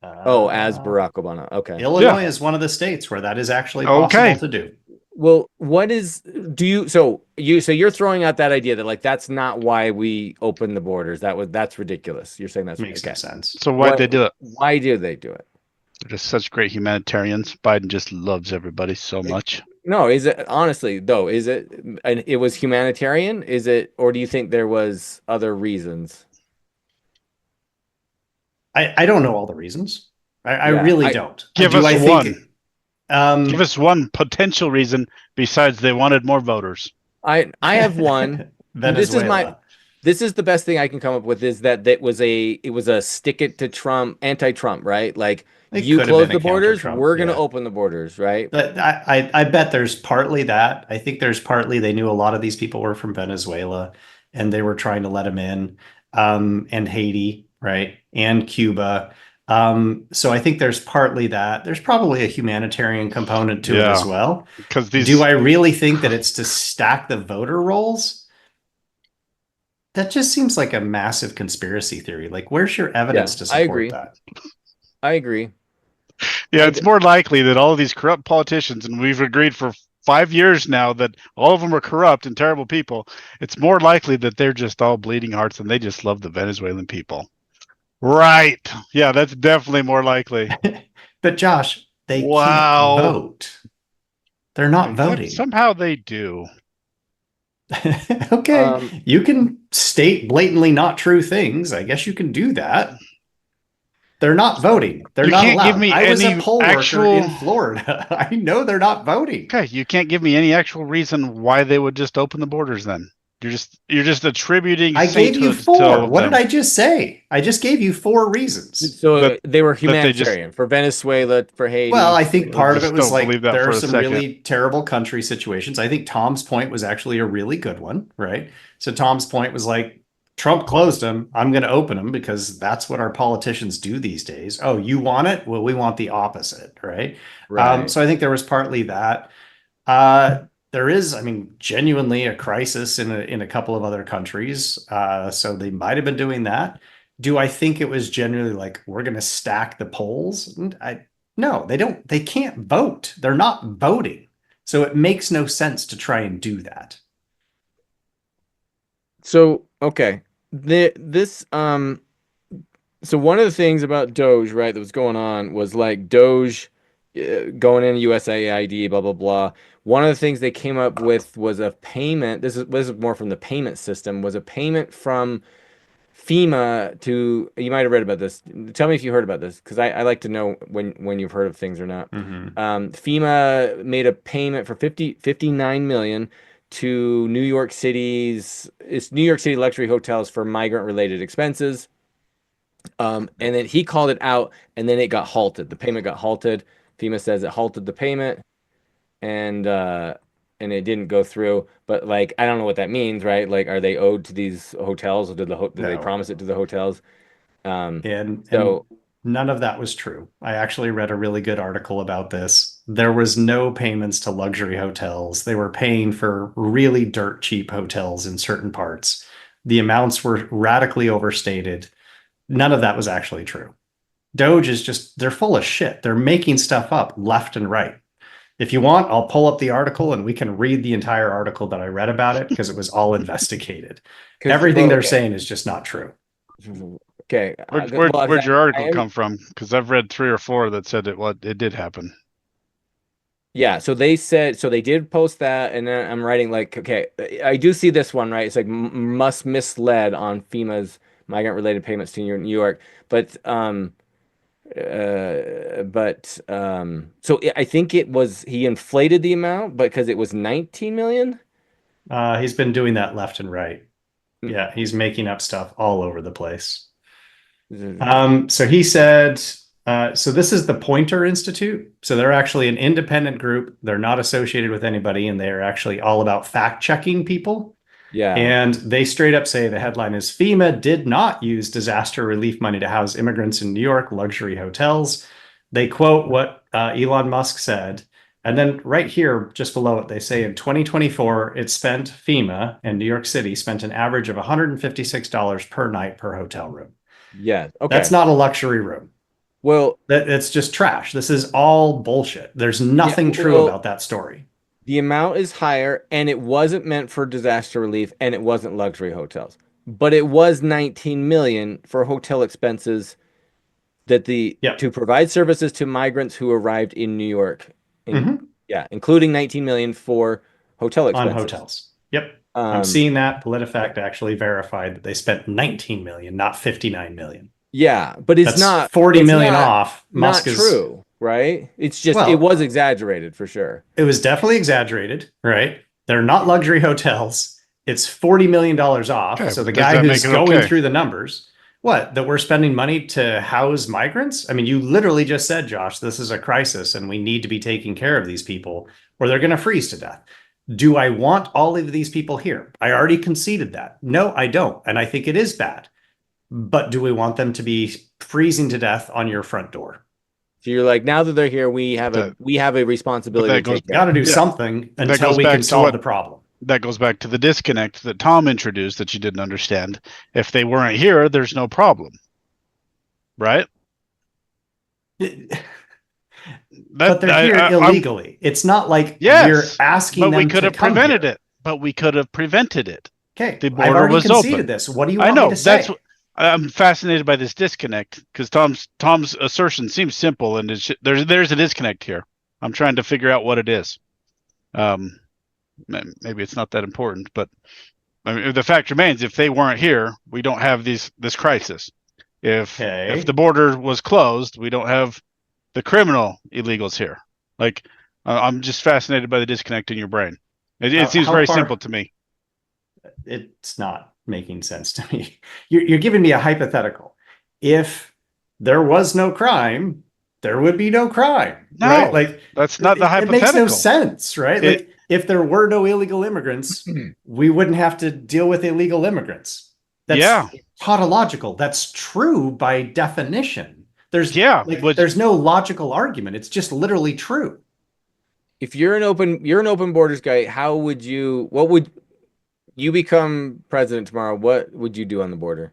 Oh, as Uh, Barack Obama. Okay. Yeah. Illinois is one of the states where that is actually possible Okay. to do. Well, what is do you so you're throwing out that idea that like that's not why we open the borders. That's ridiculous. You're saying that's Makes no okay. sense. So why'd they do it? Why do they do it? They're just such great humanitarians. Biden just loves everybody so much. No, is it honestly though, is it it was humanitarian? Is it, or do you think there was other reasons? I don't know all the reasons. I Yeah, really don't. Give Do us I one. think Give us one potential reason besides they wanted more voters. I have one. Venezuela. This is the best thing I can come up with is that it was a stick it to Trump, anti-Trump, right? Like It you could have close been a the counter borders, Trump. we're gonna Yeah. open the borders, right? But I bet there's partly that. I think there's partly they knew a lot of these people were from Venezuela and they were trying to let them in, and Haiti, right? And Cuba. So I think there's partly that. There's probably a humanitarian component to it as Yeah, well. because Do these I really think that it's to stack the voter rolls? That just seems like a massive conspiracy theory. Like, where's your Yeah, evidence to I support agree. that? I agree. Yeah, I it's more likely that all of these corrupt politicians, and we've agreed for 5 years now that all of them are corrupt and terrible people. It's more likely that they're just all bleeding hearts and they just love the Venezuelan people. Right. Yeah, that's definitely more likely. But Josh, they can't Wow. vote. They're not voting. Somehow they do. Okay, you can state blatantly not true things. I guess you can do that. They're not voting. They're You not can't give allowed. me I was a any poll worker in actual. Florida. I know they're not voting. Okay, you can't give me any actual reason why they would just open the borders then. You're just attributing I gave you sainthood to all 4. of What did them. I just say? I just gave you 4 reasons. So But they were but they just humanitarian for Venezuela, for Haiti. Well, I think part of it just was don't believe like that there for are a some second. really terrible country situations. I think Tom's point was actually a really good one, right? So Tom's point was like, Trump closed them. I'm going to open them because that's what our politicians do these days. Oh, you want it? Well, we want the opposite, right? Right. So I think there was partly that. There is, I mean, genuinely a crisis in a couple of other countries. So they might have been doing that. Do I think it was genuinely like we're going to stack the polls? No, they don't. They can't vote. They're not voting. So it makes no sense to try and do that. So okay, this so one of the things about Doge, right, that was going on was like Doge going in USAID, blah blah blah. One of the things they came up with was a payment. This is more from the payment system. Was a payment from FEMA to, you might have read about this. Tell me if you heard about this, because I like to know when you've heard of things or not. Mm-hmm. FEMA made a payment for 59 million to New York City luxury hotels for migrant related expenses. And then he called it out, and then it got halted. The payment got halted. FEMA says it halted the payment, and it didn't go through. But like, I don't know what that means, right? Like, are they owed to these hotels, or did they No. promise it to the hotels? And So none of that was true. I actually read a really good article about this. There was no payments to luxury hotels. They were paying for really dirt cheap hotels in certain parts. The amounts were radically overstated. None of that was actually true. Doge is just, they're full of shit. They're making stuff up left and right. If you want, I'll pull up the article and we can read the entire article that I read about it because it was all investigated. Everything they're saying is just not true. Okay. Where'd your article come from? Because I've read 3 or 4 that said it did happen. Yeah, so they said, so they did post that, and then I'm writing like, okay, I do see this one, right? It's like must misled on FEMA's migrant-related payments to New York, but so I think it was he inflated the amount, but because it was 19 million. He's been doing that left and right. Yeah, he's making up stuff all over the place. So he said, so this is the Pointer Institute. So they're actually an independent group. They're not associated with anybody, and they're actually all about fact checking people. Yeah. And they straight up say the headline is FEMA did not use disaster relief money to house immigrants in New York luxury hotels. They quote what Elon Musk said. And then right here, just below it, they say in 2024, it spent FEMA and New York City spent an average of $156 per night per hotel room. Yeah. Okay. That's not a luxury room. Well, it's just trash. This is all bullshit. There's nothing true about that story. The amount is higher, and it wasn't meant for disaster relief, and it wasn't luxury hotels. But it was 19 million for hotel expenses that to provide services to migrants who arrived in New York. Yeah, including 19 million for hotel expenses. On hotels. Yep. I'm seeing that PolitiFact actually verified that they spent 19 million, not 59 million. Yeah, but it's not 40 million off. Musk not true, right? It's just it was exaggerated for sure. It was definitely exaggerated, right? They're not luxury hotels. It's $40 million off. Okay, so the guy who's going through the numbers, that we're spending money to house migrants? I mean, you literally just said, Josh, this is a crisis and we need to be taking care of these people or they're going to freeze to death. Do I want all of these people here? I already conceded that. No, I don't. And I think it is bad. But do we want them to be freezing to death on your front door? So you're like, now that they're here, we have a responsibility to take care. Got to do something until we can solve the problem. That goes back to the disconnect that Tom introduced that you didn't understand. If they weren't here, there's no problem. Right? But they're here illegally. It's not like we're asking them to come here. But we could have prevented it. But we could have prevented it. Okay, the border was open. This. What do you want me to say? I'm fascinated by this disconnect because Tom's assertion seems simple, and there's a disconnect here. I'm trying to figure out what it is. Maybe it's not that important, but I mean, the fact remains: if they weren't here, we don't have this crisis. If the border was closed, we don't have the criminal illegals here. Like, I'm just fascinated by the disconnect in your brain. It seems very simple to me. It's not making sense to me. You're giving me a hypothetical. If there was no crime, there would be no crime. No, right? Like that's not the hypothetical. It makes no sense, right? Like if there were no illegal immigrants, we wouldn't have to deal with illegal immigrants. That's tautological. That's true by definition. There's no logical argument. It's just literally true. If you're an open borders guy, what would you become president tomorrow? What would you do on the border?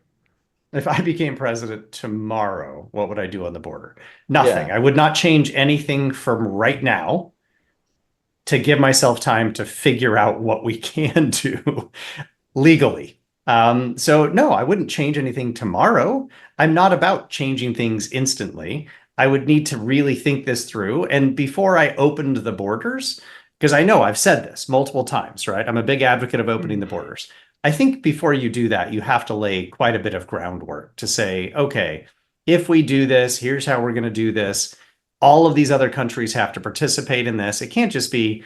If I became president tomorrow, what would I do on the border? Nothing. Yeah. I would not change anything from right now to give myself time to figure out what we can do legally. So no, I wouldn't change anything tomorrow. I'm not about changing things instantly. I would need to really think this through. And before I opened the borders, because I know I've said this multiple times, right? I'm a big advocate of opening the borders. I think before you do that, you have to lay quite a bit of groundwork to say, okay, if we do this, here's how we're going to do this. All of these other countries have to participate in this. It can't just be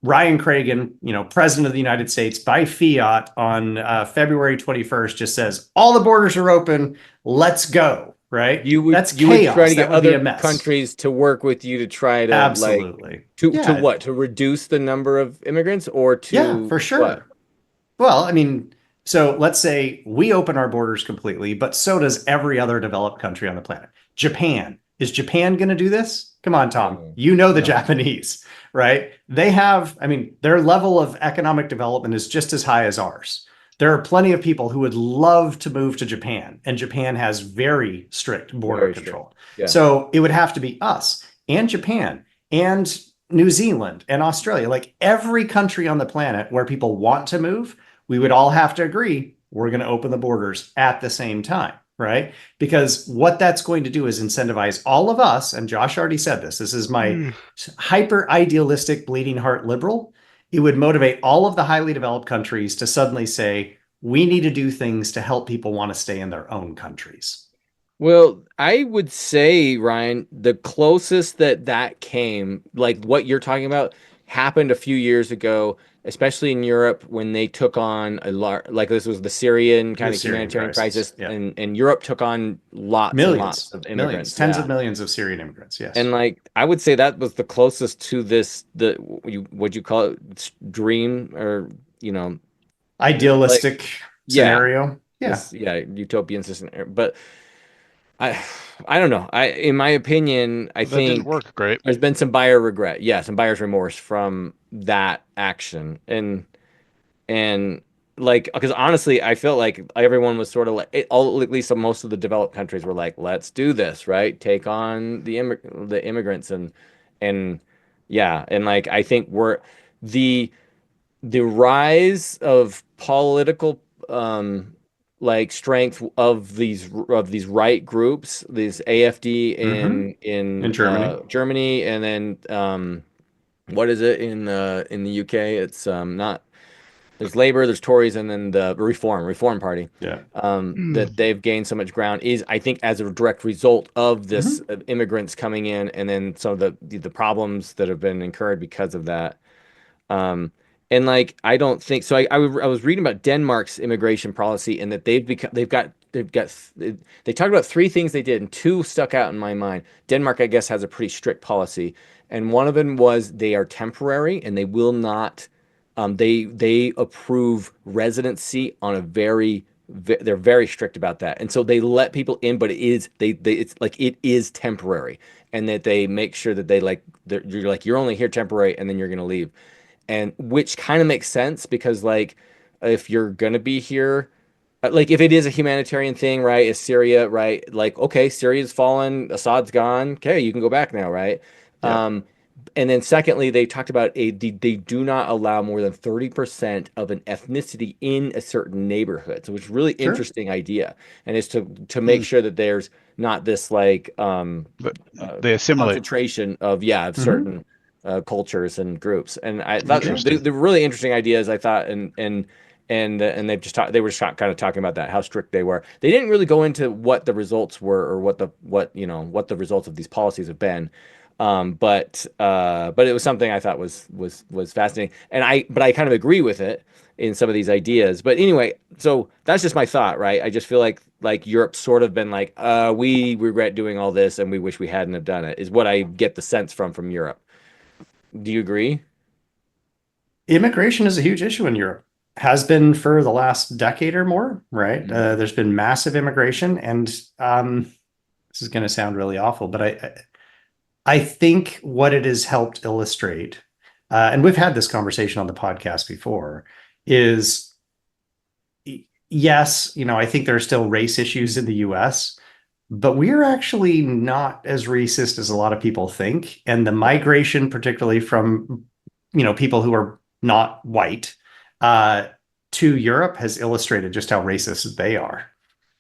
Ryan Cragen, president of the United States, by fiat on February 21st, just says all the borders are open. Let's go. Right? That's you would try chaos. to That get would be other a mess. countries to work with you to try to like Absolutely. to Yeah. what? To reduce the number of immigrants or Yeah, to for what? sure. Well, I mean, so let's say we open our borders completely, but so does every other developed country on the planet. Japan. Is Japan going to do this? Come on, Tom. No. You know the No. Japanese, right? They have, I mean, their level of economic development is just as high as ours. There are plenty of people who would love to move to Japan, and Japan has very strict border Very strict. control. Yeah. So it would have to be us and Japan and New Zealand and Australia, like every country on the planet where people want to move, we would all have to agree we're going to open the borders at the same time, right? Because what that's going to do is incentivize all of us, and Josh already said this, this is my hyper idealistic bleeding heart liberal. It would motivate all of the highly developed countries to suddenly say, we need to do things to help people want to stay in their own countries. Well, I would say, Ryan, the closest that came, like what you're talking about, happened a few years ago, especially in Europe when they took on like this was the Syrian kind The of Syrian humanitarian crisis, crisis, yeah. and Europe took on lots and lots of Millions, immigrants, tens yeah. of millions of Syrian immigrants, yes. And like I would say that was the closest to this, what you call it, dream or like Idealistic yeah, scenario. Yeah. utopian system, but I I don't know. In my opinion, I That didn't think work great. there's been some buyer regret. Yeah, some buyer's remorse from that action. And like because honestly, I felt like everyone was sort of like all at least most of the developed countries were like, let's do this, right? Take on the immigrants and yeah, and like I think we're the the rise of political like strength of these right groups, these AFD In in Germany. Germany, and then what is it in the UK? It's not there's Labour, there's Tories, and then the Reform Party. Yeah. That they've gained so much ground is, I think, as a direct result of this Mhm. immigrants coming in, and then some of the problems that have been incurred because of that. Um, and like, I don't think so. I was reading about Denmark's immigration policy and that they talked about three things they did, and two stuck out in my mind. Denmark, I guess, has a pretty strict policy, and one of them was they are temporary and they will not. They approve residency on a they're very strict about that, and so they let people in, but it is it's like it is temporary, and that they make sure that you're only here temporary, and then you're gonna leave, and which kind of makes sense because like if you're gonna be here, like if it is a humanitarian thing, right? Is Syria, right? Like okay, Syria's fallen, Assad's gone, okay, you can go back now, right? Yeah. And then secondly, they talked about they do not allow more than 30% of an ethnicity in a certain neighborhood. So it's a really Sure. interesting idea. And it's to make sure that there's not this like But they assimilate. concentration of Mhm. certain cultures and groups. And I thought Interesting. the really interesting ideas, I thought, and they were just kind of talking about that, how strict they were. They didn't really go into what the results were or what the results of these policies have been. But it was something I thought was fascinating, and I kind of agree with it in some of these ideas. But anyway, so that's just my thought, right? I just feel like Europe's sort of been like, we regret doing all this, and we wish we hadn't have done it. Is what I get the sense from Europe. Do you agree? Immigration is a huge issue in Europe. Has been for the last decade or more, right? Mhm. There's been massive immigration, and this is going to sound really awful, but I think what it has helped illustrate, and we've had this conversation on the podcast before, is yes, I think there are still race issues in the US, but we're actually not as racist as a lot of people think. And the migration, particularly from, people who are not white, uh, to Europe has illustrated just how racist they are.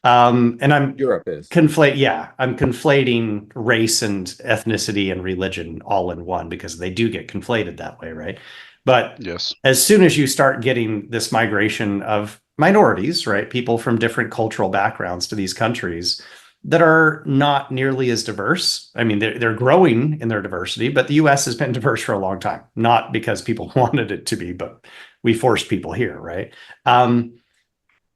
And Europe is. I'm conflating race and ethnicity and religion all in one because they do get conflated that way, right? But Yes. as soon as you start getting this migration of minorities, right, people from different cultural backgrounds to these countries, that are not nearly as diverse. I mean, they're growing in their diversity, but the US has been diverse for a long time, not because people wanted it to be, but we forced people here, right?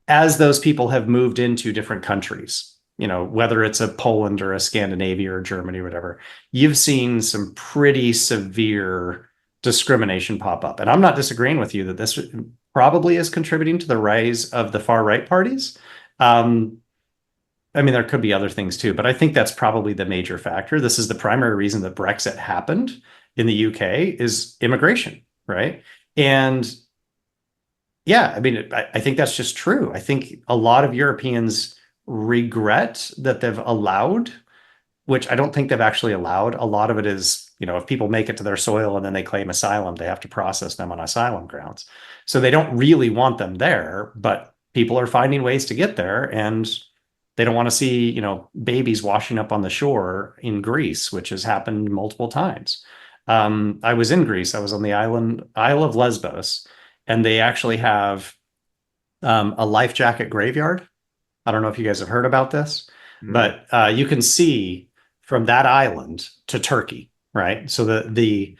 As those people have moved into different countries, whether it's a Poland or a Scandinavia or Germany or whatever, you've seen some pretty severe discrimination pop up. And I'm not disagreeing with you that this probably is contributing to the rise of the far right parties. I mean, there could be other things too, but I think that's probably the major factor. This is the primary reason that Brexit happened in the UK is immigration, right? And yeah, I mean, I think that's just true. I think a lot of Europeans regret that they've allowed, which I don't think they've actually allowed. A lot of it is, if people make it to their soil and then they claim asylum, they have to process them on asylum grounds. So they don't really want them there, but people are finding ways to get there, and they don't want to see, babies washing up on the shore in Greece, which has happened multiple times. I was in Greece. I was on the Isle of Lesbos, and they actually have a life jacket graveyard. I don't know if you guys have heard about this, but you can see from that island to Turkey, right? So the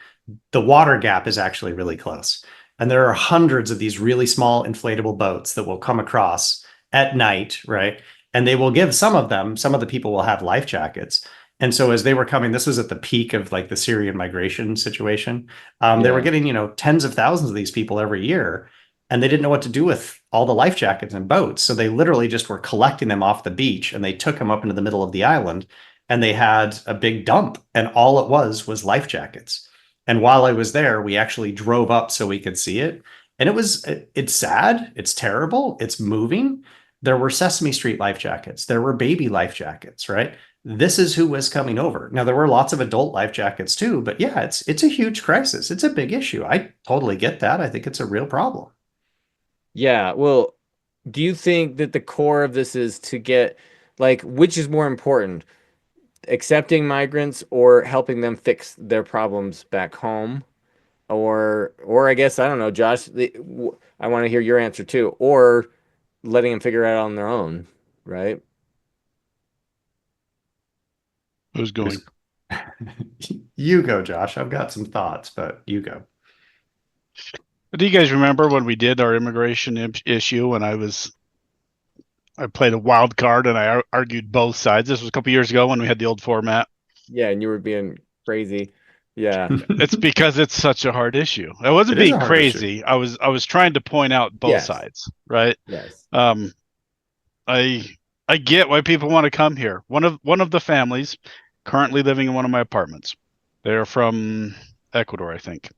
water gap is actually really close. And there are hundreds of these really small inflatable boats that will come across at night, right? And they will give some of the people will have life jackets. And so as they were coming, this was at the peak of like the Syrian migration situation. They were getting, tens of thousands of these people every year, and they didn't know what to do with all the life jackets and boats. So they literally just were collecting them off the beach, and they took them up into the middle of the island, and they had a big dump, and all it was life jackets. And while I was there, we actually drove up so we could see it. And it's sad. It's terrible. It's moving. There were Sesame Street life jackets. There were baby life jackets, right? This is who was coming over. Now, there were lots of adult life jackets too, but yeah, it's a huge crisis. It's a big issue. I totally get that. I think it's a real problem. Yeah, well, do you think that the core of this is to get, like, which is more important, accepting migrants or helping them fix their problems back home? Or I guess, I don't know, Josh, I want to hear your answer too, or letting them figure it out on their own, right? Who's going? You go, Josh. I've got some thoughts, but you go. Do you guys remember when we did our immigration issue and I played a wild card and I argued both sides? This was a couple years ago when we had the old format. Yeah, and you were being crazy. Yeah. It's because it's such a hard issue. I wasn't being crazy. I was trying to point out both sides, right? Yes. I get why people want to come here. One of the families currently living in one of my apartments. They're from Ecuador, I think.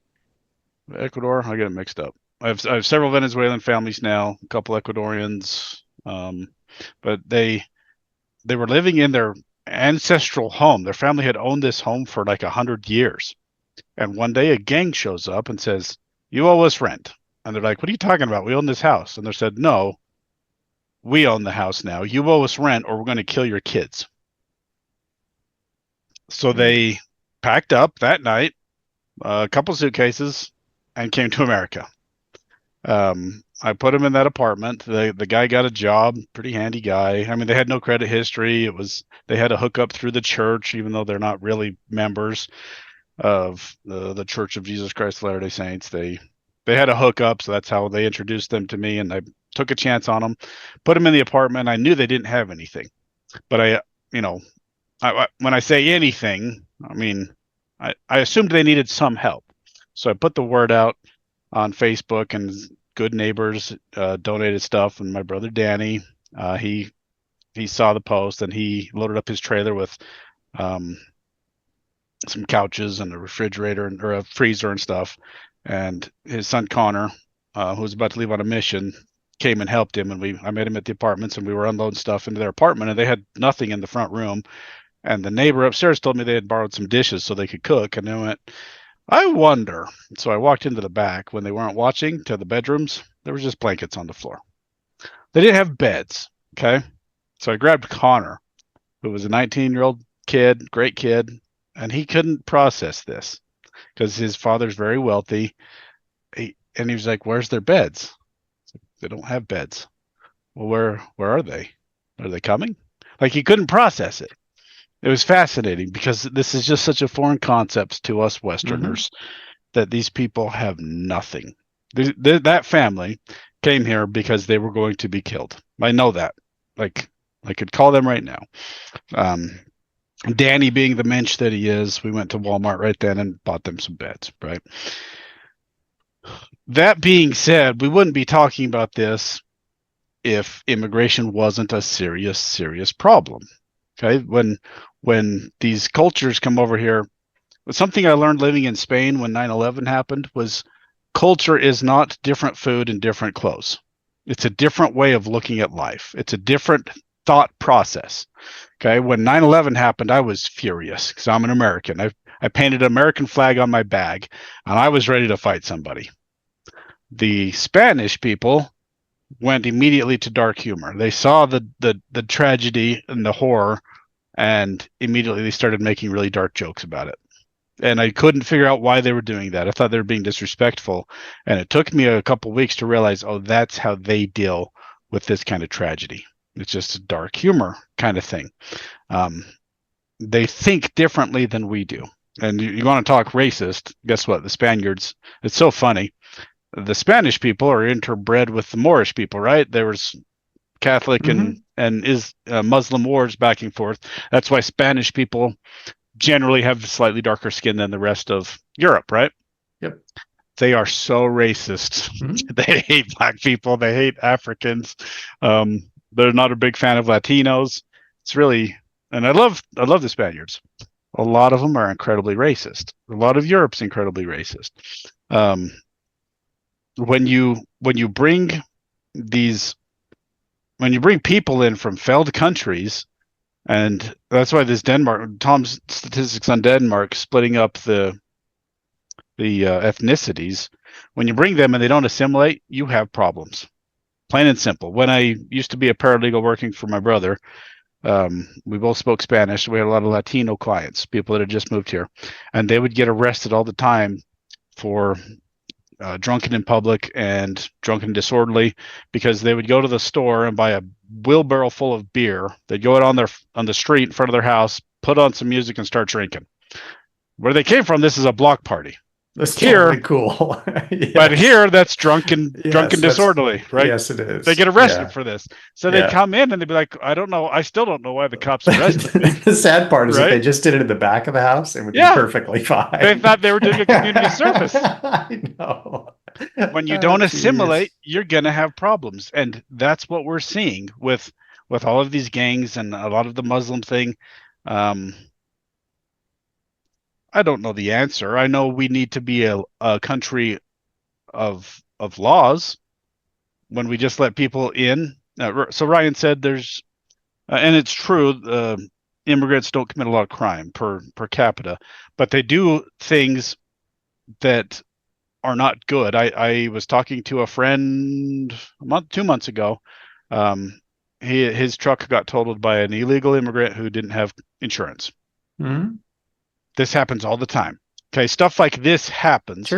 Ecuador, I get it mixed up. I have several Venezuelan families now, a couple Ecuadorians, but they were living in their ancestral home. Their family had owned this home for like 100 years, and one day a gang shows up and says, "You owe us rent." And they're like, "What are you talking about? We own this house." And they said, "No, we own the house now. You owe us rent, or we're going to kill your kids." So they packed up that night, a couple suitcases, and came to America. I put him in that apartment. The guy got a job, pretty handy guy. I mean, they had no credit history. They had a hookup through the church, even though they're not really members of the Church of Jesus Christ of Latter-day Saints. They had a hookup, so that's how they introduced them to me, and I took a chance on them, put them in the apartment. I knew they didn't have anything, but when I say anything, I mean I assumed they needed some help. So I put the word out on Facebook, and Good Neighbors donated stuff. And my brother Danny, he saw the post, and he loaded up his trailer with some couches and a refrigerator or a freezer and stuff. And his son Connor, who was about to leave on a mission, came and helped him. And I met him at the apartments, and we were unloading stuff into their apartment, and they had nothing in the front room. And the neighbor upstairs told me they had borrowed some dishes so they could cook. And I went, I wonder. So I walked into the back when they weren't watching, to the bedrooms. There was just blankets on the floor. They didn't have beds. Okay. So I grabbed Connor, who was a 19-year-old kid, great kid, and he couldn't process this because his father's very wealthy. And he was like, "Where's their beds?" They don't have beds. Well, where are they? Are they coming? Like he couldn't process it. It was fascinating because this is just such a foreign concept to us Westerners that these people have nothing. That family came here because they were going to be killed. I know that. Like I could call them right now. Danny being the mensch that he is, we went to Walmart right then and bought them some beds, right? That being said, we wouldn't be talking about this if immigration wasn't a serious, serious problem. Okay, when these cultures come over here, something I learned living in Spain when 9/11 happened was culture is not different food and different clothes. It's a different way of looking at life. It's a different thought process. Okay, when 9/11 happened, I was furious because I'm an American. I painted an American flag on my bag, and I was ready to fight somebody. The Spanish people went immediately to dark humor. They saw the tragedy and the horror, and immediately they started making really dark jokes about it. And I couldn't figure out why they were doing that. I thought they were being disrespectful, and it took me a couple weeks to realize, oh, that's how they deal with this kind of tragedy. It's just a dark humor kind of thing. They think differently than we do. And you want to talk racist? Guess what? The Spaniards. It's so funny. The Spanish people are interbred with the Moorish people, right? There was Catholic and Muslim wars back and forth. That's why Spanish people generally have slightly darker skin than the rest of Europe, right? Yep. They are so racist. They hate black people. They hate Africans. They're not a big fan of Latinos. It's really, and I love the Spaniards. A lot of them are incredibly racist. A lot of Europe's incredibly racist. When you bring people in from failed countries, and that's why this Tom's statistics on Denmark splitting up the ethnicities. When you bring them and they don't assimilate, you have problems. Plain and simple. When I used to be a paralegal working for my brother, we both spoke Spanish. So we had a lot of Latino clients, people that had just moved here, and they would get arrested all the time for drunken in public and drunken disorderly, because they would go to the store and buy a wheelbarrow full of beer. They'd go out on the street in front of their house, put on some music, and start drinking. Where they came from, this is a block party. That's here, totally cool. Yes. But here, that's drunken disorderly, right? Yes, it is. They get arrested for this. So they'd come in and they'd be like, I don't know. I still don't know why the cops arrested me. The sad part is if they just did it in the back of the house, it would be perfectly fine. They thought they were doing a community service. I know. When you don't assimilate, you're going to have problems. And that's what we're seeing with all of these gangs and a lot of the Muslim thing. I don't know the answer. I know we need to be a country of laws when we just let people in. So Ryan said there's, and it's true, immigrants don't commit a lot of crime per capita, but they do things that are not good. I was talking to a friend 2 months ago. His truck got totaled by an illegal immigrant who didn't have insurance. Mm-hmm. This happens all the time. Okay, stuff like this happens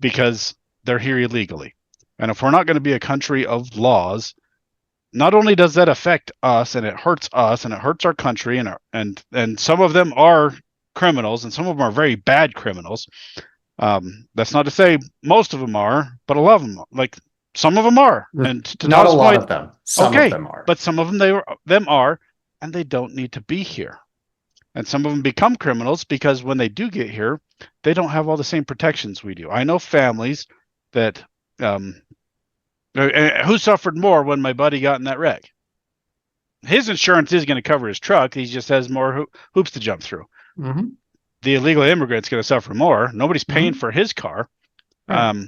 because they're here illegally. And if we're not going to be a country of laws, not only does that affect us and it hurts our country, and some of them are criminals and some of them are very bad criminals. That's not to say most of them are, but a lot of them, like some of them are. And to not a lot of them. Some of them are. But some of them are, and they don't need to be here. And some of them become criminals because when they do get here, they don't have all the same protections we do. I know families that who suffered more when my buddy got in that wreck. His insurance is going to cover his truck. He just has more hoops to jump through. Mm-hmm. The illegal immigrant's going to suffer more. Nobody's paying for his car. Right.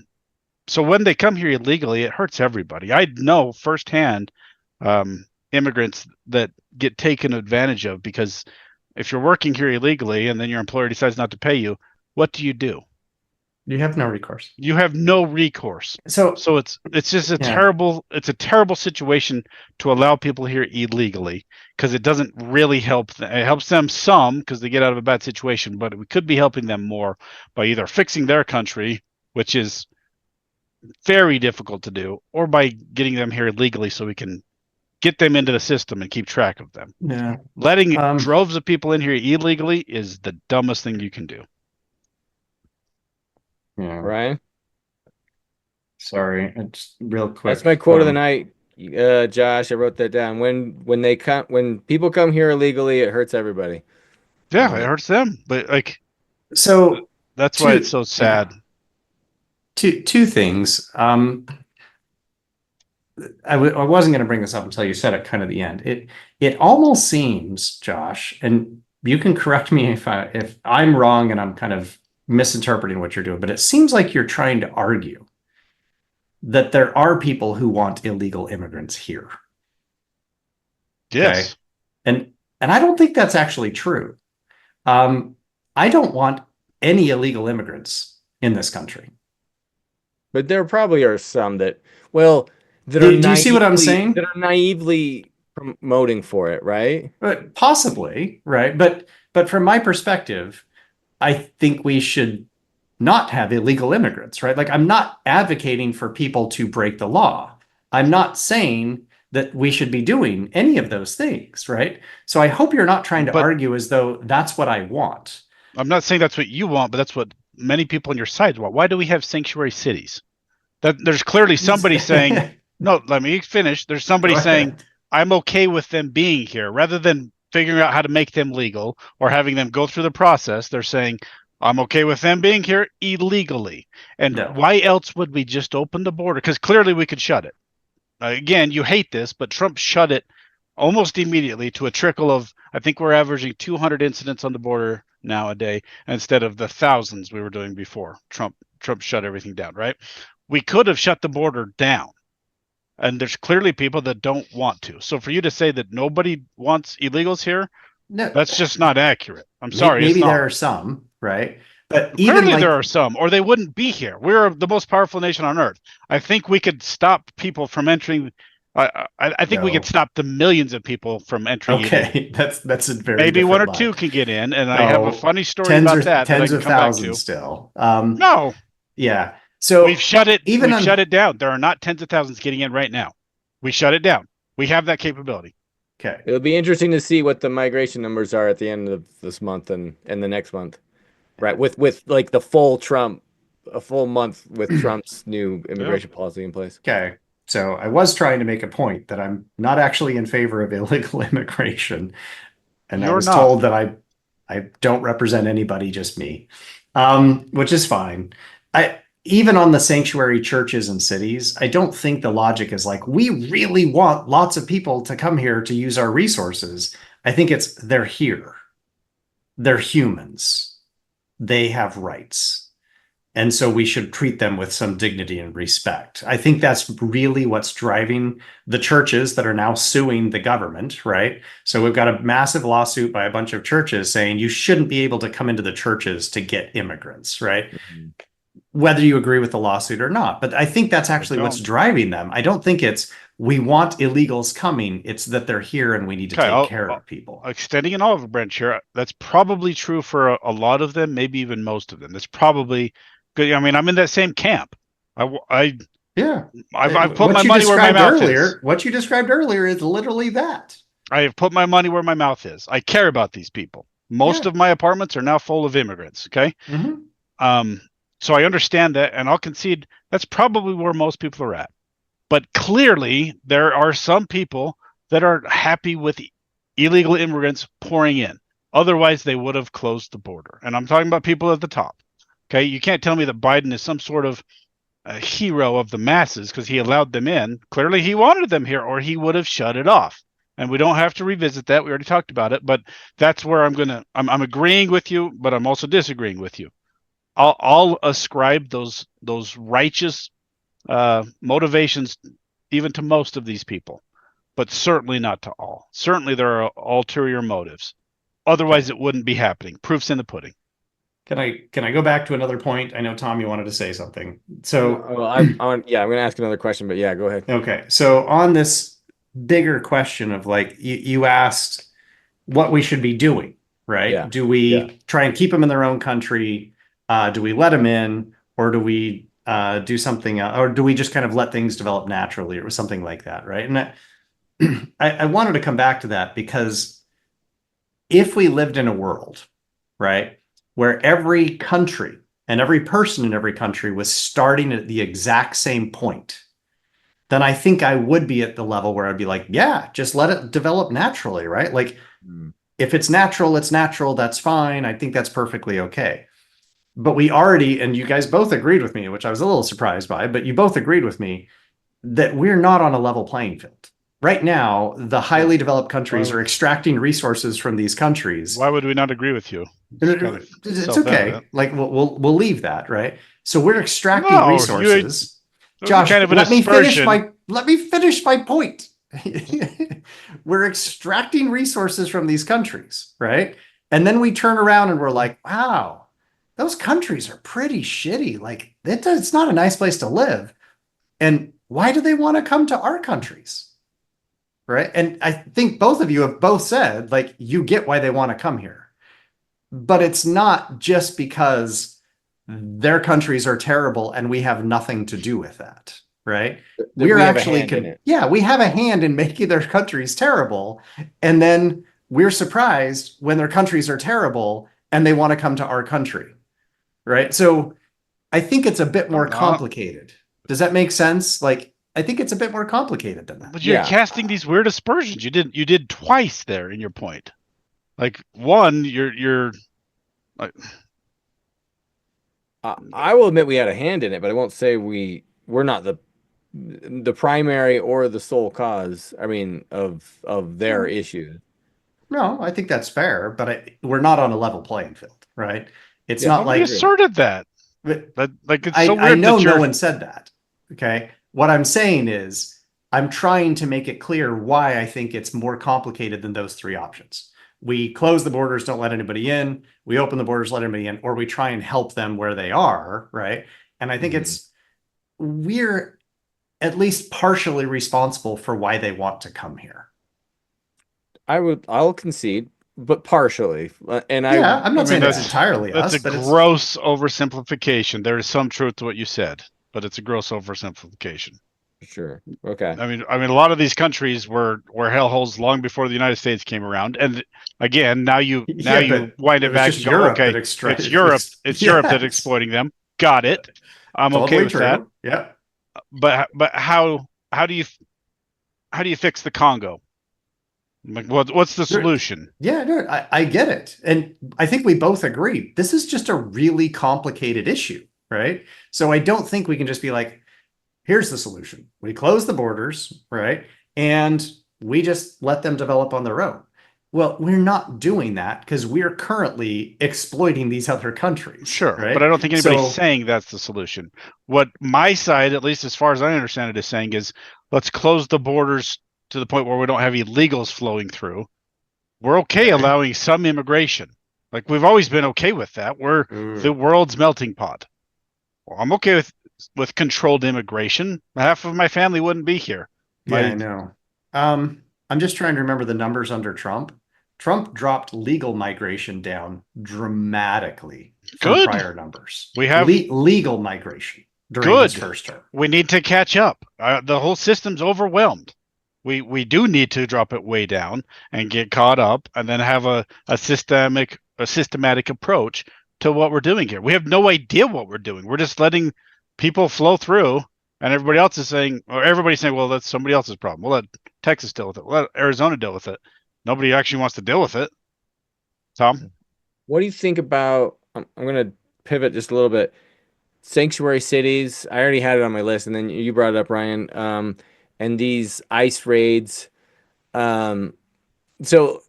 So when they come here illegally, it hurts everybody. I know firsthand immigrants that get taken advantage of because if you're working here illegally and then your employer decides not to pay you, what do? You have no recourse. You have no recourse. So it's just a terrible situation to allow people here illegally because it doesn't really help them. It helps them some because they get out of a bad situation, but we could be helping them more by either fixing their country, which is very difficult to do, or by getting them here legally so we can get them into the system and keep track of them. Yeah. Letting droves of people in here illegally is the dumbest thing you can do. Yeah. Ryan? Sorry, it's real quick. That's my quote of the night. Josh, I wrote that down. When people come here illegally, it hurts everybody. Yeah, it hurts them. But like, so that's why it's so sad. Yeah. Two things. I wasn't going to bring this up until you said it kind of the end. It almost seems, Josh, and you can correct me if I'm wrong and I'm kind of misinterpreting what you're doing, but it seems like you're trying to argue that there are people who want illegal immigrants here. Yes. Okay? And I don't think that's actually true. I don't want any illegal immigrants in this country. But there probably are some that, well, do you see what I'm saying? That are naively promoting for it, right? But possibly, right? But from my perspective, I think we should not have illegal immigrants, right? Like, I'm not advocating for people to break the law. I'm not saying that we should be doing any of those things, right? So I hope you're not trying to argue as though that's what I want. I'm not saying that's what you want, but that's what many people on your side want. Why do we have sanctuary cities? There's clearly somebody saying, no, let me finish. There's somebody saying, I'm okay with them being here. Rather than figuring out how to make them legal or having them go through the process, they're saying, I'm okay with them being here illegally. And why else would we just open the border? Because clearly we could shut it. Again, you hate this, but Trump shut it almost immediately to a trickle of, I think we're averaging 200 incidents on the border now a day instead of the thousands we were doing before. Trump shut everything down, right? We could have shut the border down. And there's clearly people that don't want to. So for you to say that nobody wants illegals here, no, that's just not accurate. I'm sorry. Maybe there are some, right? But clearly there are some, or they wouldn't be here. We're the most powerful nation on earth. I think we could stop people from entering. I think we could stop the millions of people from entering. Okay, that's a very maybe one or line. two can get in, and I have a funny story about that. Tens that I of can come thousands back to. still. No. Yeah. So we've shut it. We've shut it down. There are not tens of thousands getting in right now. We shut it down. We have that capability. Okay. It'll be interesting to see what the migration numbers are at the end of this month and the next month. Right. With like a full month with Trump's new immigration policy in place. Okay. So I was trying to make a point that I'm not actually in favor of illegal immigration. And I was told that I don't represent anybody, just me. Which is fine. Even on the sanctuary churches and cities, I don't think the logic is like, we really want lots of people to come here to use our resources. I think it's they're here. They're humans. They have rights. And so we should treat them with some dignity and respect. I think that's really what's driving the churches that are now suing the government, right? So we've got a massive lawsuit by a bunch of churches saying you shouldn't be able to come into the churches to get immigrants, right? Mm-hmm. Whether you agree with the lawsuit or not. But I think that's actually what's driving them. I don't think it's we want illegals coming. It's that they're here and we need to take care of people. Extending an olive branch here, that's probably true for a lot of them, maybe even most of them. That's probably good. I mean, I'm in that same camp. I've put my money where my mouth is. What you described earlier is literally that. I have put my money where my mouth is. I care about these people. Most of my apartments are now full of immigrants. Okay. Mm-hmm. So I understand that, and I'll concede that's probably where most people are at. But clearly, there are some people that are happy with illegal immigrants pouring in. Otherwise, they would have closed the border. And I'm talking about people at the top. Okay, you can't tell me that Biden is some sort of a hero of the masses because he allowed them in. Clearly, he wanted them here, or he would have shut it off. And we don't have to revisit that. We already talked about it. But that's where I'm agreeing with you, but I'm also disagreeing with you. I'll ascribe those righteous motivations even to most of these people, but certainly not to all. Certainly there are ulterior motives. Otherwise, it wouldn't be happening. Proof's in the pudding. Can I go back to another point? I know, Tom, you wanted to say something. So I'm going to ask another question, but yeah, go ahead. Okay. So on this bigger question of like, you asked what we should be doing, right? Yeah. Do we try and keep them in their own country? Do we let them in, or do we do something else, or do we just kind of let things develop naturally or something like that, right? And I wanted to come back to that because if we lived in a world, right, where every country and every person in every country was starting at the exact same point, then I think I would be at the level where I'd be like, yeah, just let it develop naturally, right? Like, Mm. if it's natural, it's natural. That's fine. I think that's perfectly okay. But we already, and you guys both agreed with me, which I was a little surprised by, but you both agreed with me that we're not on a level playing field. Right now, the highly developed countries Why, are extracting resources from these countries. why would we not agree with you? It's kind of It's okay. self-evident. Like we'll leave that, right? So we're extracting No, resources. that would be Josh, kind of an aspersion. let me finish my point. We're extracting resources from these countries, right? And then we turn around and we're like, wow, those countries are pretty shitty. Like it's not a nice place to live. And why do they want to come to our countries? Right. And I think both of you have both said, like, you get why they want to come here. But it's not just because their countries are terrible and we have nothing to do with that. Right. That We're we have a actually, hand in it. yeah, we have a hand in making their countries terrible. And then we're surprised when their countries are terrible and they want to come to our country. Right. So I think it's a bit more complicated. Does that make sense? Like, I think it's a bit more complicated than that. But you're Yeah. casting these weird aspersions. You did twice there in your point. Like one, you're like, I will admit we had a hand in it, but I won't say we're not the primary or the sole cause. I mean, of their issues. No, I think that's fair, but we're not on a level playing field, right? It's Yeah, not nobody like asserted that. That like it's so I weird know that no you're one said that. Okay. What I'm saying is I'm trying to make it clear why I think it's more complicated than those three options. We close the borders, don't let anybody in. We open the borders, let anybody in, or we try and help them where they are, right? And I think Mhm. we're at least partially responsible for why they want to come here. I'll concede, but partially. And Yeah, I'm I not mean saying it's entirely that's us, a but it's gross oversimplification. There is some truth to what you said, but it's a gross oversimplification. sure. Okay. I mean, a lot of these countries were hellholes long before the United States came around. And again, now yeah, you but wind it it was back just and go, Europe okay, that it's extracted. Europe. It's Europe that's Yes, exploiting them. Got it. I'm okay totally with that. true. Yeah. But how do you fix the Congo? Like, what's the There, solution? yeah, no, I get it. And I think we both agree. This is just a really complicated issue, right? So I don't think we can just be like, here's the solution. We close the borders, right? And we just let them develop on their own. Well, we're not doing that because we're currently exploiting these other countries, Sure, but I right? don't think anybody's So, saying that's the solution. What my side, at least as far as I understand it, is saying is let's close the borders to the point where we don't have illegals flowing through. We're okay okay. allowing some immigration. Like we've always been okay with that. We're the Mm, world's melting pot. Well, I'm okay with controlled immigration. Half of my family wouldn't be here. yeah, I My know. I'm just trying to remember the numbers under Trump. Trump dropped legal migration down dramatically from good. prior numbers. We have Legal migration during his good. first term. We need to catch up. The whole system's overwhelmed. We do need to drop it way down and get caught up, and then have a systematic approach to what we're doing here. We have no idea what we're doing. We're just letting people flow through, and everybody else is saying, or everybody's saying, well, that's somebody else's problem. We'll let Texas deal with it. We'll let Arizona deal with it. Nobody actually wants to deal with it. Tom, What do you think about? I'm gonna pivot just a little bit. Sanctuary cities. I already had it on my list, and then you brought it up, Ryan. And these ICE raids. Um, so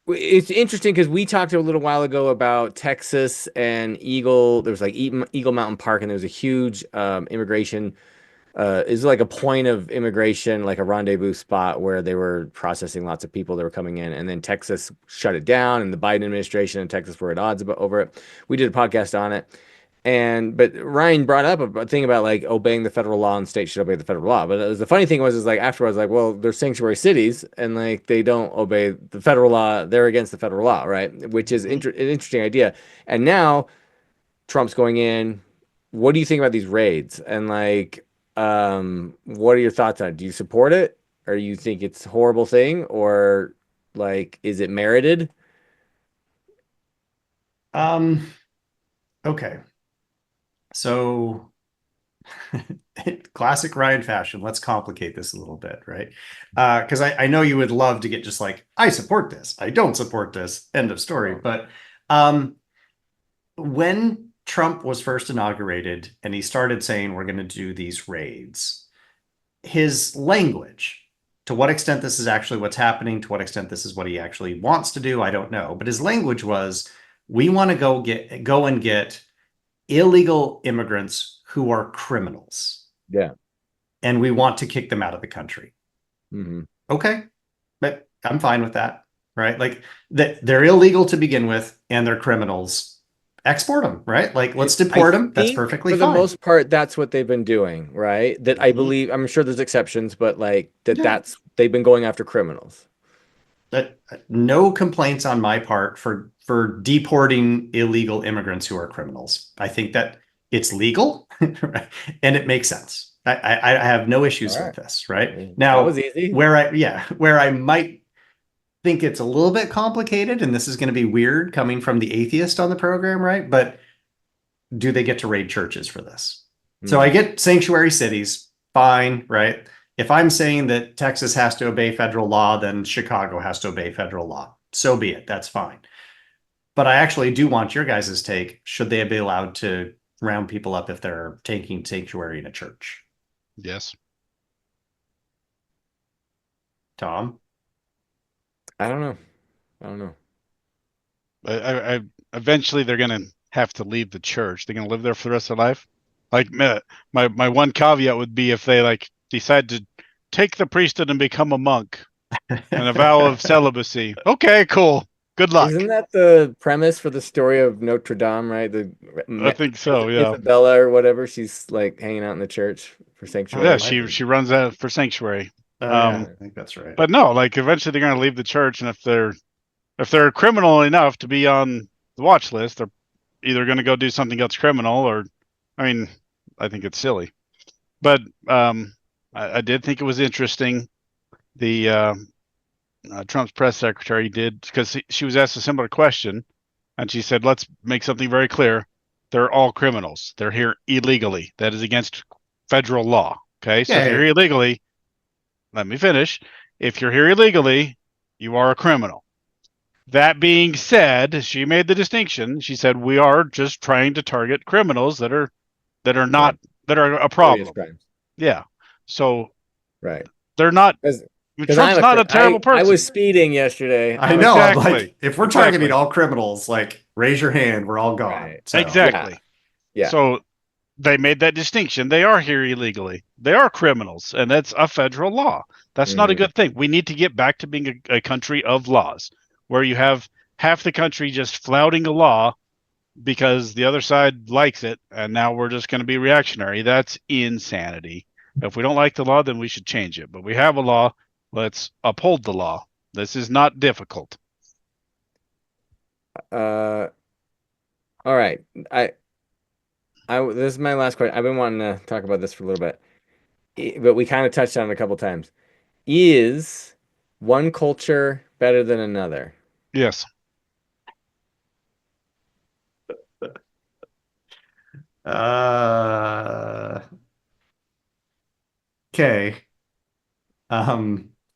it's interesting because we talked a little while ago about Texas and Eagle. There was like Eagle Mountain Park, and there was a huge immigration. Is like a point of immigration, like a rendezvous spot where they were processing lots of people that were coming in, and then Texas shut it down, and the Biden administration and Texas were at odds over it. We did a podcast on it, but Ryan brought up a thing about like obeying the federal law and states should obey the federal law. But the funny thing was, is like afterwards, like, well, they're sanctuary cities and like they don't obey the federal law. They're against the federal law, right? Which is an interesting idea. And now Trump's going in. What do you think about these raids? And like, what are your thoughts on it? Do you support it? or you think it's a horrible thing, or like is it merited? Okay. So classic Ryan fashion. Let's complicate this a little bit, right? Because I know you would love to get just like, I support this, I don't support this, end of story. Oh. But when Trump was first inaugurated and he started saying we're going to do these raids, his language, to what extent this is actually what's happening, to what extent this is what he actually wants to do, I don't know. But his language was, we want to go and get illegal immigrants who are criminals, Yeah. and we want to kick them out of the country. Mm-hmm. Okay, but I'm fine with that, right? Like that they're illegal to begin with and they're criminals. Export them, right? Like let's deport them. That's perfectly for the fine. most part, that's what they've been doing, right? That I believe, I'm sure there's exceptions, but like Yeah. that's they've been going after criminals. That no complaints on my part for deporting illegal immigrants who are criminals. I think that it's legal and it makes sense. I have no issues with this, right? Now, that was easy. where I might think it's a little bit complicated, and this is going to be weird coming from the atheist on the program, right? But do they get to raid churches for this? So I get sanctuary cities, fine, right? If I'm saying that Texas has to obey federal law, then Chicago has to obey federal law. So be it. That's fine. But I actually do want your guys' take. Should they be allowed to round people up if they're taking sanctuary in a church? Yes. Tom? I don't know. I don't know. I eventually they're gonna have to leave the church. They're gonna live there for the rest of their life. Like my one caveat would be if they like decide to take the priesthood and become a monk and a vow of celibacy. Okay, cool. Good luck. Isn't that the premise for the story of Notre Dame, right? I think so, yeah. Isabella or whatever, she's like hanging out in the church for sanctuary. Yeah, she runs out for sanctuary. Yeah, I think that's right. But no, like eventually they're gonna leave the church, and if they're criminal enough to be on the watch list, they're either gonna go do something else criminal, or I mean, I think it's silly. But I did think it was interesting. The Trump's press secretary did, because she was asked a similar question, and she said, "Let's make something very clear. They're all criminals. They're here illegally. That is against federal law." Okay, so if you're here illegally, let me finish. If you're here illegally, you are a criminal. That being said, she made the distinction. She said, "We are just trying to target criminals that are not that are a problem." Yeah. So right. They're not. Trump's not a terrible person. I was speeding yesterday. I know. Exactly. Like, if we're targeting all criminals, like, raise your hand. We're all gone. Right. So, Exactly. Yeah. So they made that distinction. They are here illegally. They are criminals, and that's a federal law. That's not a good thing. We need to get back to being a country of laws, where you have half the country just flouting a law because the other side likes it, and now we're just going to be reactionary. That's insanity. If we don't like the law, then we should change it. But we have a law. Let's uphold the law. This is not difficult. All right. This is my last question. I've been wanting to talk about this for a little bit, but we kind of touched on it a couple times. Is one culture better than another? Yes. Okay.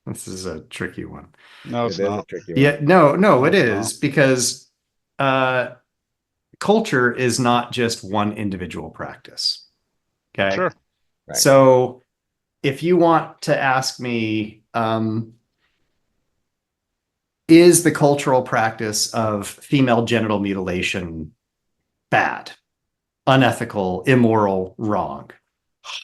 This is a tricky one. No, it's not. A tricky one. Yeah, no, it is, because culture is not just one individual practice. Okay. Sure. Right. So if you want to ask me, is the cultural practice of female genital mutilation bad, unethical, immoral, wrong?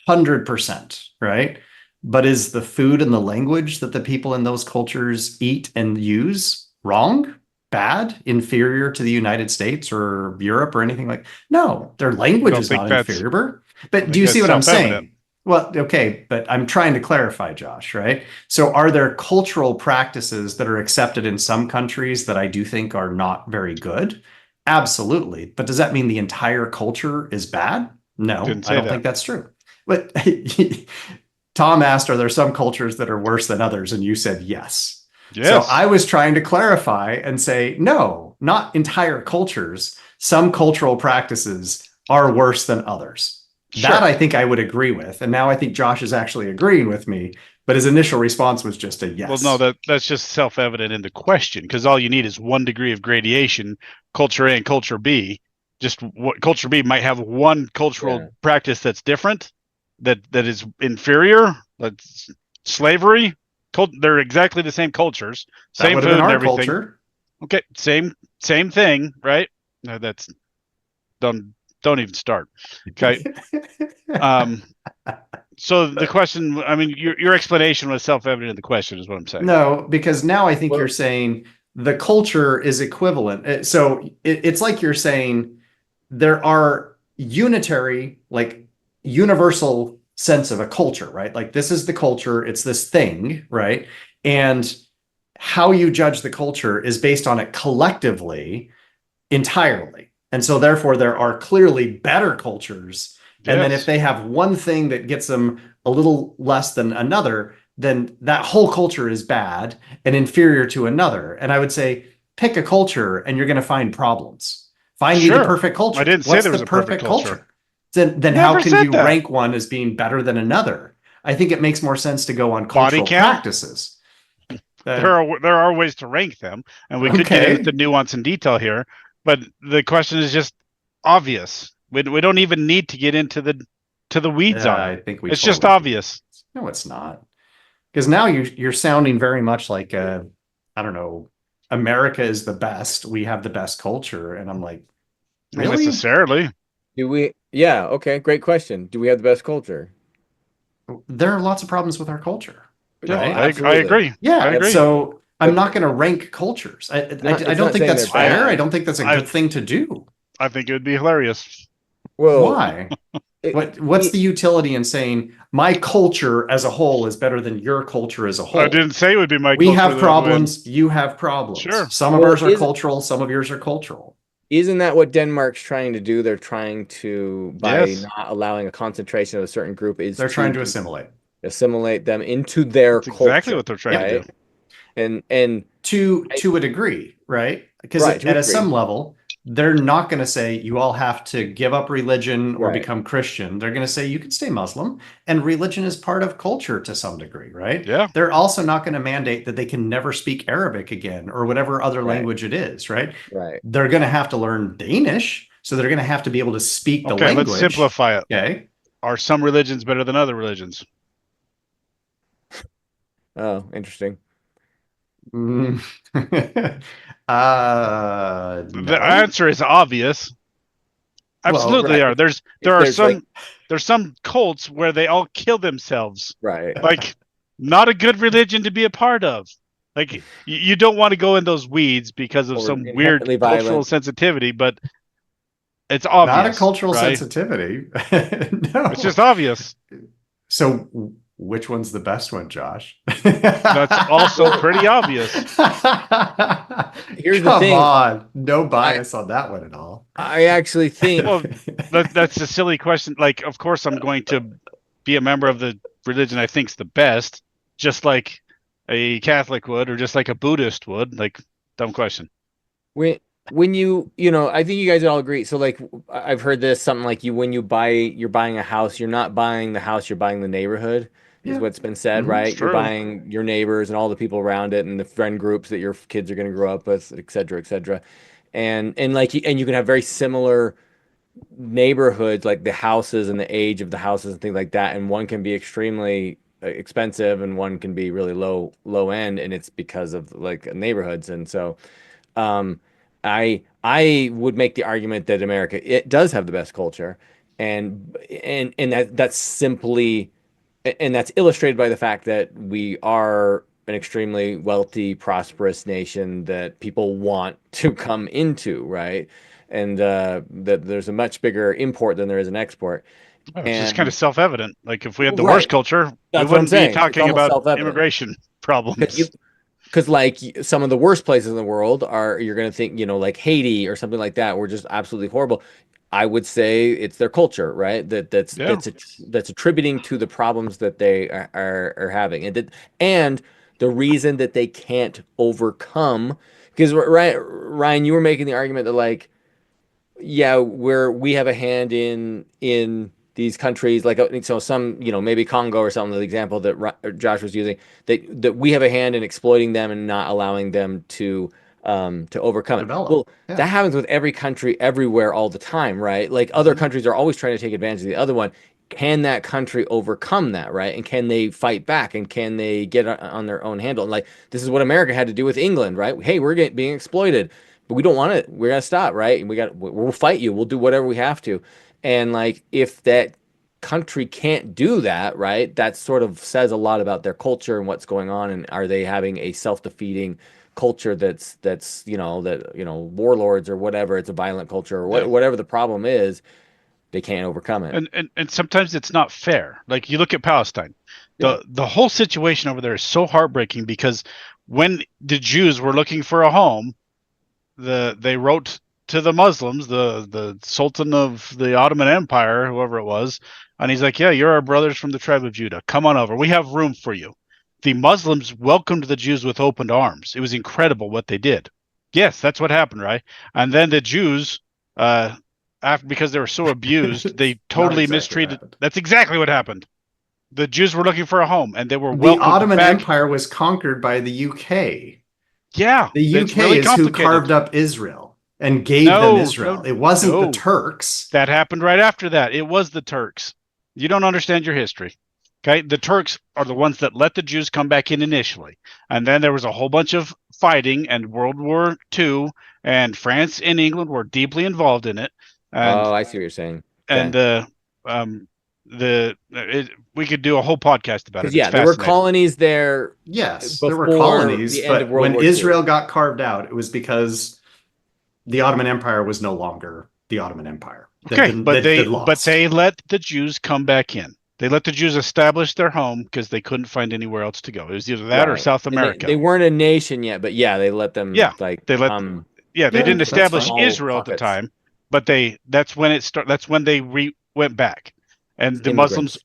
100%, right? But is the food and the language that the people in those cultures eat and use wrong, bad, inferior to the United States or Europe or anything like? No, their language is not inferior. But do you see what I'm saying? Well, okay, but I'm trying to clarify, Josh, right? So are there cultural practices that are accepted in some countries that I do think are not very good? Absolutely. But does that mean the entire culture is bad? No, I don't think that's true. But Tom asked, are there some cultures that are worse than others? And you said yes. So Yes. I was trying to clarify and say, no, not entire cultures. Some cultural practices are worse than others. Sure. That I think I would agree with. And now I think Josh is actually agreeing with me, but his initial response was just a yes. Well, no, that's just self-evident in the question, because all you need is 1 degree of gradation, culture A and culture B. Just what culture B might have one cultural practice that's different, that is inferior. That's slavery. They're exactly the same cultures, That same would food have been and our everything. culture. Okay, same thing, right? No, that's don't even start. Okay. So the question, I mean, your explanation was self-evident in the question, is what I'm saying. No, because now I think you're saying the culture is equivalent. So it's like you're saying there are unitary, like universal sense of a culture, right? Like this is the culture, it's this thing, right? And how you judge the culture is based on it collectively entirely. And so therefore there are clearly better cultures. And then if they have one thing that gets them a little less than another, then that whole culture is bad and inferior to another. And I would say pick a culture and you're going to find problems. Find me the perfect culture. I didn't say there was a perfect culture. Then how can you rank one as being better than another? I think it makes more sense to go on cultural practices. There are ways to rank them, and we could get into nuance and detail here, but the question is just obvious. We don't even need to get into the weeds on it. I think it's just obvious. No, it's not. Because now you're sounding very much like I don't know, America is the best. We have the best culture, and I'm like, really? Not necessarily. Do we? Yeah. Okay. Great question. Do we have the best culture? There are lots of problems with our culture. Yeah, right? I agree. Yeah. I agree. So I'm not going to rank cultures. I don't think that's fair. I don't think that's a good thing to do. I think it would be hilarious. Well, why? What's the utility in saying my culture as a whole is better than your culture as a whole? I didn't say it would be my culture. We have problems. You have problems. Sure. Some of ours are cultural. Some of yours are cultural. Isn't that what Denmark's trying to do? They're trying to, by not allowing a concentration of a certain group, they're trying to assimilate them into their culture. Exactly what they're trying to do. And to a degree, right? Because at some level, they're not going to say you all have to give up religion or become Christian. They're going to say you can stay Muslim, and religion is part of culture to some degree, right? Yeah. They're also not going to mandate that they can never speak Arabic again or whatever other language it is, right? Right. They're going to have to learn Danish, so they're going to have to be able to speak the language. Let's simplify it. Okay. Are some religions better than other religions? Oh, interesting. No. The answer is obvious. Absolutely are. There's some cults where they all kill themselves. Right. Like, not a good religion to be a part of. Like, you don't want to go in those weeds because of some weird cultural sensitivity, but it's obvious. Not a cultural sensitivity. No. It's just obvious. So which one's the best one, Josh? That's also pretty obvious. Here's the thing. Come on. No bias on that one at all. I actually think... Well, that's a silly question. Like, of course I'm going to be a member of the religion I think's the best, just like a Catholic would, or just like a Buddhist would. Like, dumb question. When I think you guys all agree. So, like, I've heard this, something like you're buying a house, you're not buying the house, you're buying the neighborhood. Is what's been said, right? You're buying your neighbors and all the people around it and the friend groups that your kids are going to grow up with, et cetera, et cetera. And you can have very similar neighborhoods, like the houses and the age of the houses and things like that. And one can be extremely expensive and one can be really low end, and it's because of like neighborhoods. And so, I would make the argument that it does have the best culture, and that's simply. And that's illustrated by the fact that we are an extremely wealthy, prosperous nation that people want to come into, right? And that there's a much bigger import than there is an export. It's just kind of self-evident. Like, if we had the worst culture, we wouldn't be talking about immigration problems. Because like some of the worst places in the world you're going to think, like Haiti or something like that, were just absolutely horrible. I would say it's their culture, right? Yeah. That's attributing to the problems that they are having, and the reason that they can't overcome. Because Ryan, you were making the argument that like, yeah, we have a hand in these countries, like so some, maybe Congo or something, the example that Josh was using, that we have a hand in exploiting them and not allowing them to overcome it. Develop. Well, Yeah. that happens with every country everywhere all the time, right? Like other countries are always trying to take advantage of the other one. Can that country overcome that, right? And can they fight back? And can they get on their own handle? And like this is what America had to do with England, right? Hey, we're being exploited, but we don't want it. We're gonna stop, right? And we'll fight you. We'll do whatever we have to. And like if that country can't do that, right? That sort of says a lot about their culture and what's going on. And are they having a self-defeating culture that's warlords or whatever? It's a violent culture or whatever the problem is. They can't overcome it. And sometimes it's not fair. Like you look at Palestine. Yeah. The whole situation over there is so heartbreaking because when the Jews were looking for a home, they wrote to the Muslims, the Sultan of the Ottoman Empire, whoever it was, and he's like, "Yeah, you're our brothers from the tribe of Judah. Come on over. We have room for you." The Muslims welcomed the Jews with open arms. It was incredible what they did. Yes, that's what happened, right? And then the Jews, because they were so abused, they totally mistreated. That's exactly what happened. The Jews were looking for a home, and they were welcomed The Ottoman back. Empire was conquered by the UK. Yeah, The UK really is who carved up Israel and gave them Israel. It wasn't the Turks. That happened right after that. It was the Turks. You don't understand your history. Okay, the Turks are the ones that let the Jews come back in initially, and then there was a whole bunch of fighting, and World War II, and France and England were deeply involved in it. And, I see what you're saying. And we could do a whole podcast about it. Yeah, there were colonies there. Yes, there were colonies, but when Israel got carved out, it was because the Ottoman Empire was no longer the Ottoman Empire. But they let the Jews come back in. They let the Jews establish their home because they couldn't find anywhere else to go. It was either that or South America. They weren't a nation yet, but yeah, they let them. Yeah, they didn't establish Israel at the time, but that's when they went back, and the Muslims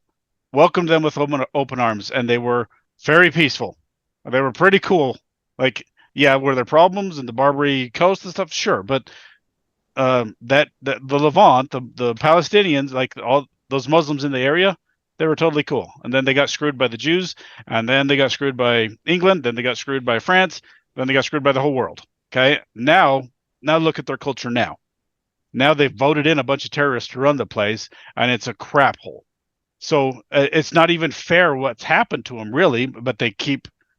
welcomed them with open arms, and they were very peaceful. They were pretty cool. Like, yeah, were there problems in the Barbary Coast and stuff? Sure, but the Levant, the Palestinians, like all those Muslims in the area, they were totally cool. And then they got screwed by the Jews, and then they got screwed by England, then they got screwed by France, then they got screwed by the whole world. Okay, now look at their culture now. Now they've voted in a bunch of terrorists to run the place, and it's a crap hole. So it's not even fair what's happened to them, really, but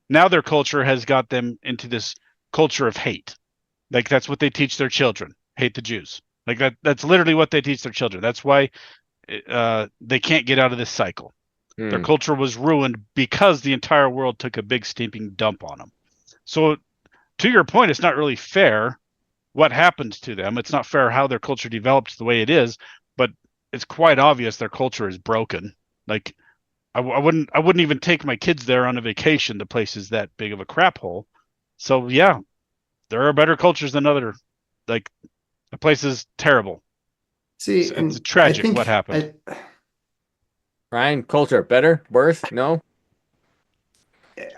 now their culture has got them into this culture of hate. Like, that's what they teach their children, hate the Jews. Like, that's literally what they teach their children. That's why they can't get out of this cycle. Their culture was ruined because the entire world took a big stinking dump on them. So to your point, it's not really fair what happened to them. It's not fair how their culture developed the way it is, but it's quite obvious their culture is broken. Like, I wouldn't even take my kids there on a vacation. The place is that big of a crap hole. So yeah, there are better cultures than other. Like, the place is terrible. See, it's tragic what happened. Ryan, culture better, worse? No.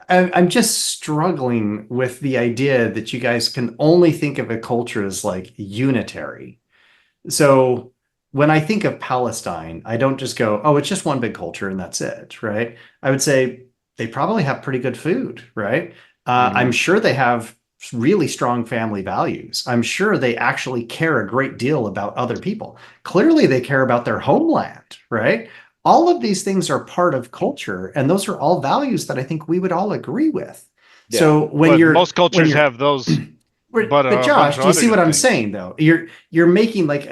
I'm just struggling with the idea that you guys can only think of a culture as like unitary. So when I think of Palestine, I don't just go, oh, it's just one big culture and that's it, right? I would say they probably have pretty good food, right? I'm sure they have really strong family values. I'm sure they actually care a great deal about other people. Clearly, they care about their homeland, right? All of these things are part of culture, and those are all values that I think we would all agree with. Yeah. So most cultures have those, but Josh, do you see what I'm saying? Though you're making like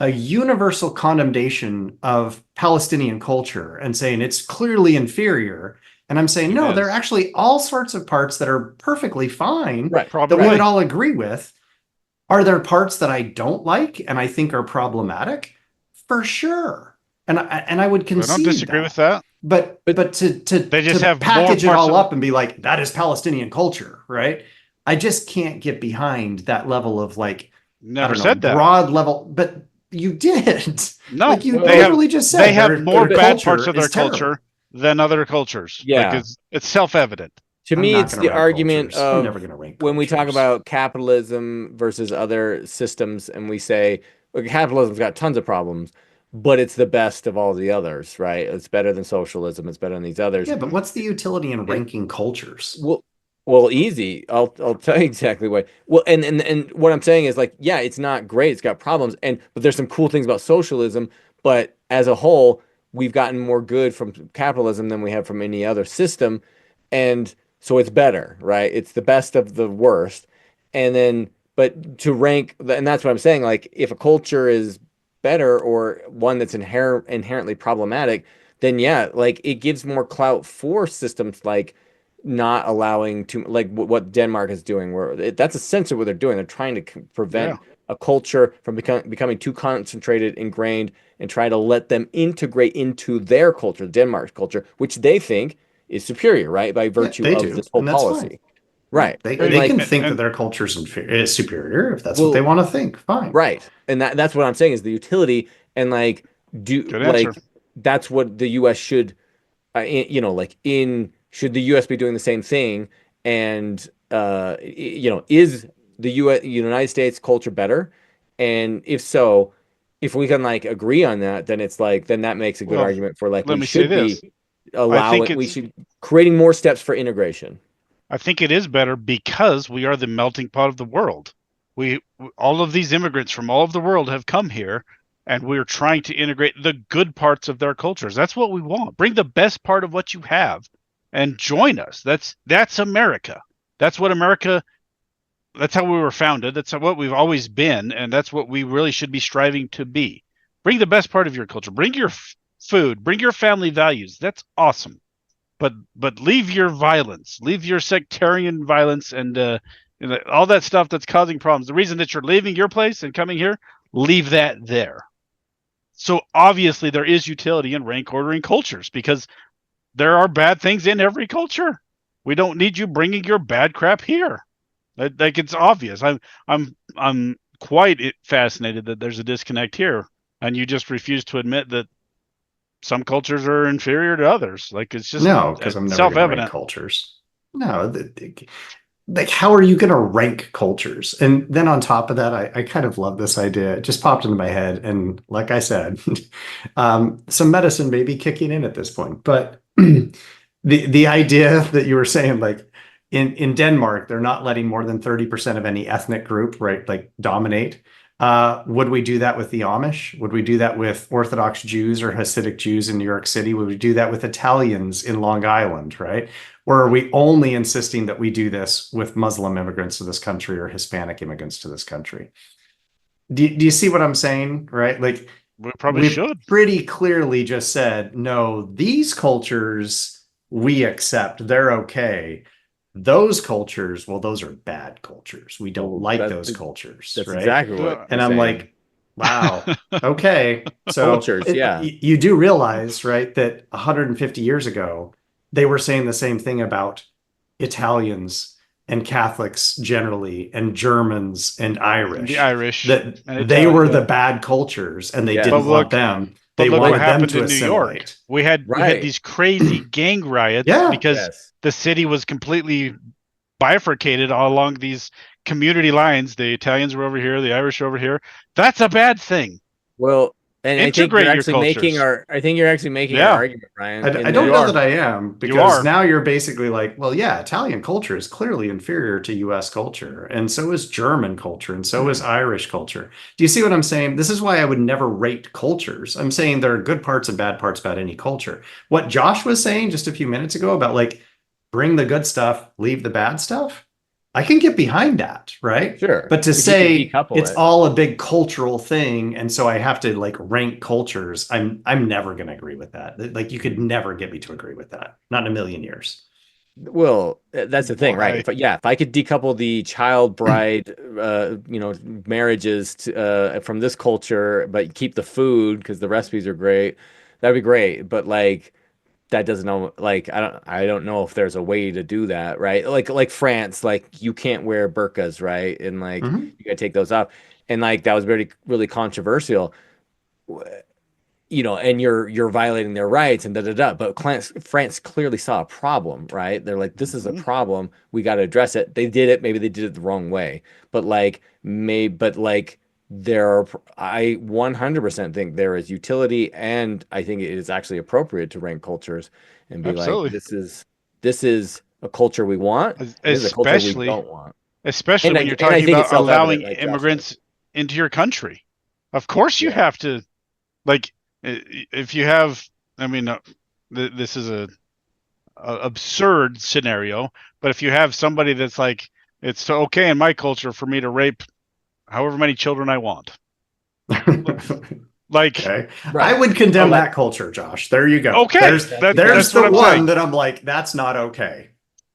a universal condemnation of Palestinian culture and saying it's clearly inferior. And I'm saying, no, there are actually all sorts of parts that are perfectly fine that we would all agree with. Are there parts that I don't like and I think are problematic? For sure. And I would concede. I don't disagree with that. But to package it all up and be like, that is Palestinian culture, right? I just can't get behind that level of like, broad level. But You did. No, Like you they have literally just they said have more their bad parts culture of their is terrible. culture than other cultures. Like Yeah. it's self-evident. To I'm me, not it's going to the rank argument cultures. I'm never of going to rank when we talk cultures. about capitalism versus other systems, and we say, look, capitalism's got tons of problems, but it's the best of all the others, right? It's better than socialism. It's better than these others. Yeah, but what's the utility in It, ranking cultures? well, easy. I'll tell you exactly why. Well, and what I'm saying is like, yeah, it's not great. It's got problems, but there's some cool things about socialism. But as a whole, we've gotten more good from capitalism than we have from any other system, and so it's better, right? It's the best of the worst. And then, but to rank, and that's what I'm saying. Like, if a culture is better or one that's inherently problematic, then yeah, like it gives more clout for systems like not allowing to like what Denmark is doing, where that's essentially what they're doing. They're trying to Yeah. prevent a culture from becoming too concentrated, ingrained, and try to let them integrate into their culture, Denmark's culture, which they think is superior, right, by Yeah, virtue they of do, this whole and that's fine. policy, Yeah, right? they And they like, can think that And their culture is superior if that's what they well, want to think. Fine. right, and that's what I'm saying is the utility, and like do good answer. like that's what the U.S. should like in should the U.S. be doing the same thing? And is the U.S. United States culture better? And if so, if we can like agree on that, then it's like then that makes a good Well, argument for like let me say this. we should creating more steps for integration. I think it is better because we are the melting pot of the world. We all of these immigrants from all of the world have come here and we're trying to integrate the good parts of their cultures. That's what we want. Bring the best part of what you have and join us. That's America. That's what America that's how we were founded. That's what we've always been and that's what we really should be striving to be. Bring the best part of your culture. Bring your food, bring your family values. That's awesome, but leave your violence, leave your sectarian violence and all that stuff that's causing problems. The reason that you're leaving your place and coming here, leave that there. So obviously there is utility in rank ordering cultures because there are bad things in every culture. We don't need you bringing your bad crap here. Like it's obvious. I'm quite fascinated that there's a disconnect here, and you just refuse to admit that some cultures are inferior to others. Like it's just No, because I'm never going to rank self-evident. cultures. No, like how are you going to rank cultures? And then on top of that, I kind of love this idea. It just popped into my head, and like I said, some medicine may be kicking in at this point. But the idea that you were saying, like in Denmark, they're not letting more than 30% of any ethnic group, right, like dominate. Would we do that with the Amish? Would we do that with Orthodox Jews or Hasidic Jews in New York City? Would we do that with Italians in Long Island, right? Or are we only insisting that we do this with Muslim immigrants to this country or Hispanic immigrants to this country? Do you see what I'm saying? Right? Like We probably we've should. pretty clearly just said, no, these cultures we accept, they're okay. Those cultures, well, those are bad cultures. We don't Well, like those cultures, that's right? exactly what And we're I'm saying. like, wow, okay. So Cultures, yeah. you do realize, right, that 150 years ago, they were saying the same thing about Italians and Catholics generally, and Germans and The Irish, Irish that and they Italian. were Yeah. the bad cultures and they Yes. But didn't want look, them. but They look what wanted them happened to in New York. assimilate. We had Right. these crazy gang riots Yeah. because Yes. the city was completely bifurcated all along these community lines. The Italians were over here, the Irish were over here. That's a bad thing. Well, and Integrate your cultures. I think you're actually making our Yeah, argument, Ryan, in I don't you that know are. that I am You because are. now you're basically like, well, yeah, Italian culture is clearly inferior to US culture, and so is German culture, and so is Irish culture. Do you see what I'm saying? This is why I would never rate cultures. I'm saying there are good parts and bad parts about any culture. What Josh was saying just a few minutes ago about like bring the good stuff, leave the bad stuff, I can get behind that, right? sure, But to if you can say decouple it's it. all a big cultural thing, and so I have to like rank cultures, I'm never going to agree with that. Like you could never get me to agree with that. Not in a million years. Well, that's the thing, right? Why? If I could decouple the child bride, marriages from this culture, but keep the food because the recipes are great, that'd be great. But like, that doesn't know, like, I don't know if there's a way to do that, right? Like France, like you can't wear burqas, right? And like Mhm. you gotta take those off. And like that was really controversial, and you're violating their rights and da da da. But France clearly saw a problem, right? They're like, this is a Mhm. problem. We got to address it. They did it. Maybe they did it the wrong way, but there are. I 100% think there is utility, and I think it is actually appropriate to rank cultures and be like, Absolutely. this is a culture we want. And this is a culture we Especially don't want. especially And when you're I talking think it's about self-evident, allowing like Josh said. immigrants into your country. Of course you Yeah. have to, like, if you have, I mean, this is a absurd scenario, but if you have somebody that's like, it's okay in my culture for me to rape however many children I want. Like, Okay. I Right. would condemn Like, that culture, Josh. There you go. okay, There's that's what the I'm one saying. that I'm like, that's not okay.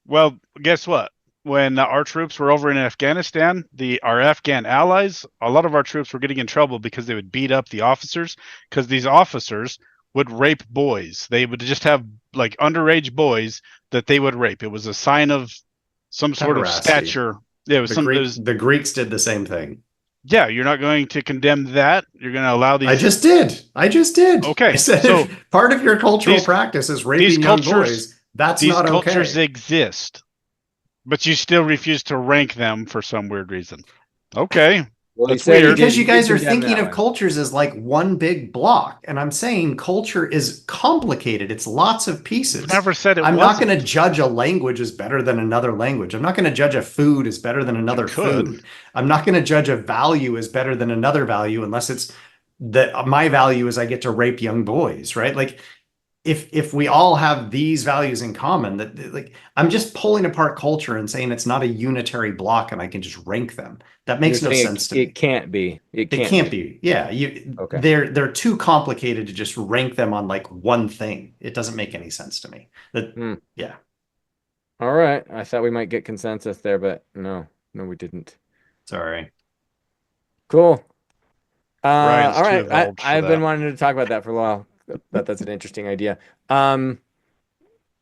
Well, guess what? When our troops were over in Afghanistan, our Afghan allies, a lot of our troops were getting in trouble because they would beat up the officers because these officers would rape boys. They would just have like underage boys that they would rape. It was a sign of some sort of Pederasty. stature. Yeah, it was some. It was, The Greeks did the same thing. yeah, you're not going to condemn that. You're going to allow I these. just did. I Okay, said so if part of your cultural these practice is these raping young cultures boys, that's these not cultures okay. exist, but you still refuse to rank them for some weird reason. Okay, well, that's weird. Because you he did guys are condemn thinking that of one. cultures as like one big block. And I'm saying culture is complicated. It's lots of I've pieces. never said it I'm not going to wasn't. judge a language as better than another language. I'm not going to judge a food as better than You another could. food. I'm not going to judge a value as better than another value unless it's that my value is I get to rape young boys, right? Like if we all have these values in common, that like I'm just pulling apart culture and saying it's not a unitary block and I can just rank them. That You're makes no saying sense to it me. can't be. It It can't can't be. be. Yeah, Okay. they're too complicated to just rank them on like one thing. It doesn't make any sense to me. That Hmm. yeah. All right. I thought we might get consensus there, but no, we didn't. Sorry. Cool. Ryan's All too right. evolved for I've been that. wanting to talk about that for a while. That's an interesting idea. Um,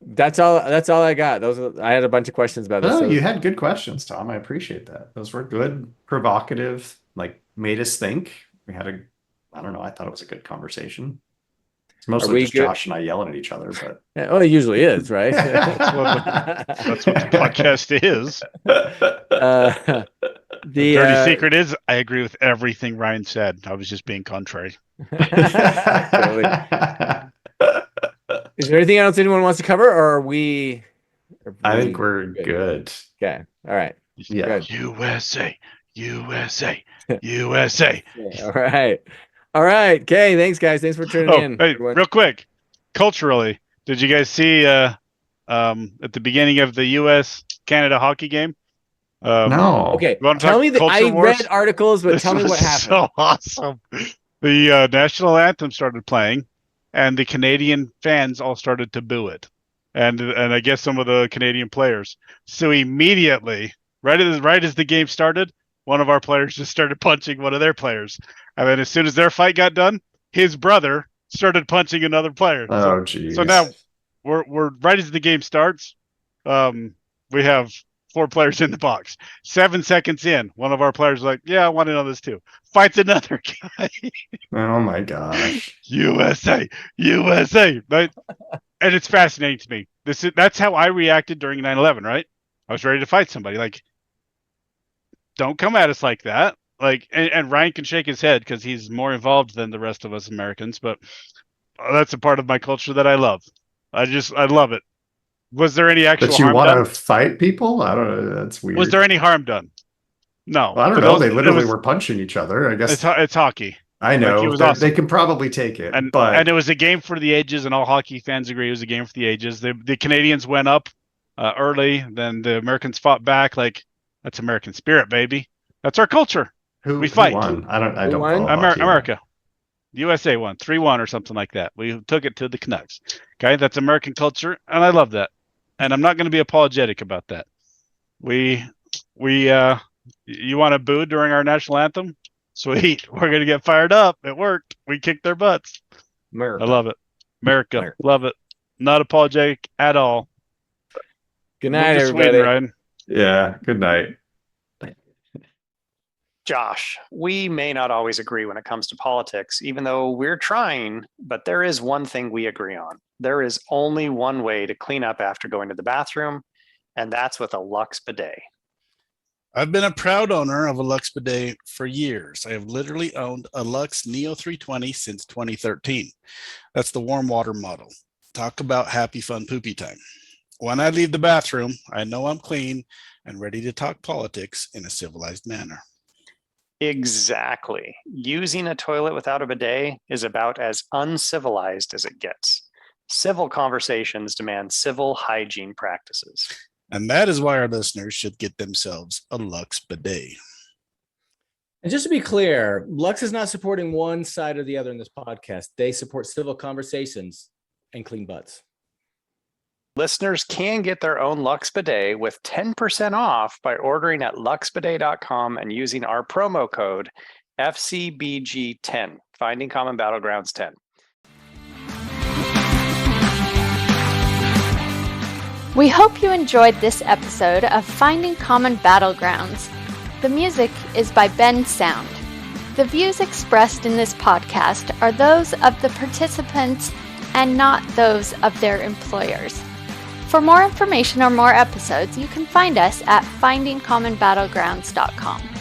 that's all I got. I had a bunch of questions about this. Oh, So you had good questions, Tom. I appreciate that. Those were good, provocative, like made us think. We had a, I don't know, I thought it was a good conversation. It's are mostly we just good? Josh and I yelling at each other, but Yeah, well, it usually is, right? That's what the podcast is. uh, The the dirty secret is I agree with everything Ryan said. I was just being contrary. totally. Is there anything else anyone wants to cover, or are I think we we're good? good. Okay. All right. Yeah. Good. USA, USA, USA. Yeah, all right. All right. Okay. Thanks, guys. Thanks for tuning Oh, in, hey, everyone. real quick. Culturally, did you guys see at the beginning of the US Canada hockey game? No. Okay. You want to Tell talk me that culture I read wars? articles, but This tell me was what happened. so awesome. The national anthem started playing, and the Canadian fans all started to boo it, and I guess some of the Canadian players. So immediately, right as the game started, one of our players just started punching one of their players, and then as soon as their fight got done, his brother started punching another player. So Oh, now geez. we're right as the game starts. We have 4 players in the box. 7 seconds in, one of our players is like, "Yeah, I want in on this too." Fights another guy. Oh my gosh. USA, USA. Right? And it's fascinating to me. That's how I reacted during 9/11. Right? I was ready to fight somebody. Like, don't come at us like that. Like, and Ryan can shake his head because he's more involved than the rest of us Americans. But that's a part of my culture that I love. I love it. Was there any actual That you harm want done? to fight people? I don't know. That's Was weird. there any harm done? No. Well, I don't For know. those, They it literally was were punching each other. I guess it's hockey. I Like, it know was they awesome. can probably take it, And but it was a game for the ages, and all hockey fans agree it was a game for the ages. The Canadians went up early, then the Americans fought back. Like, that's American spirit, baby. That's our culture. We who fight. won? I Who don't follow won? hockey enough. America. The USA won 3-1 or something like that. We took it to the Canucks. Okay, that's American culture, and I love that. And I'm not going to be apologetic about that. We you want to boo during our national anthem? Sweet. We're going to get fired up. It worked. We kicked their butts. I America. love it. America. America. Love it. Not apologetic at all. Good Move night, to everybody. Sweden, Ryan. Yeah. Good night. Josh, we may not always agree when it comes to politics, even though we're trying, but there is one thing we agree on. There is only one way to clean up after going to the bathroom, and that's with a Lux bidet. I've been a proud owner of a Lux bidet for years. I have literally owned a Lux Neo 320 since 2013. That's the warm water model. Talk about happy, fun, poopy time. When I leave the bathroom, I know I'm clean and ready to talk politics in a civilized manner. Exactly. Using a toilet without a bidet is about as uncivilized as it gets. Civil conversations demand civil hygiene practices. And that is why our listeners should get themselves a Lux bidet. And just to be clear, Lux is not supporting one side or the other in this podcast. They support civil conversations and clean butts. Listeners can get their own Lux bidet with 10% off by ordering at luxbidet.com and using our promo code FCBG10, Finding Common Battlegrounds 10. We hope you enjoyed this episode of Finding Common Battlegrounds. The music is by Ben Sound. The views expressed in this podcast are those of the participants and not those of their employers. For more information or more episodes, you can find us at findingcommonbattlegrounds.com.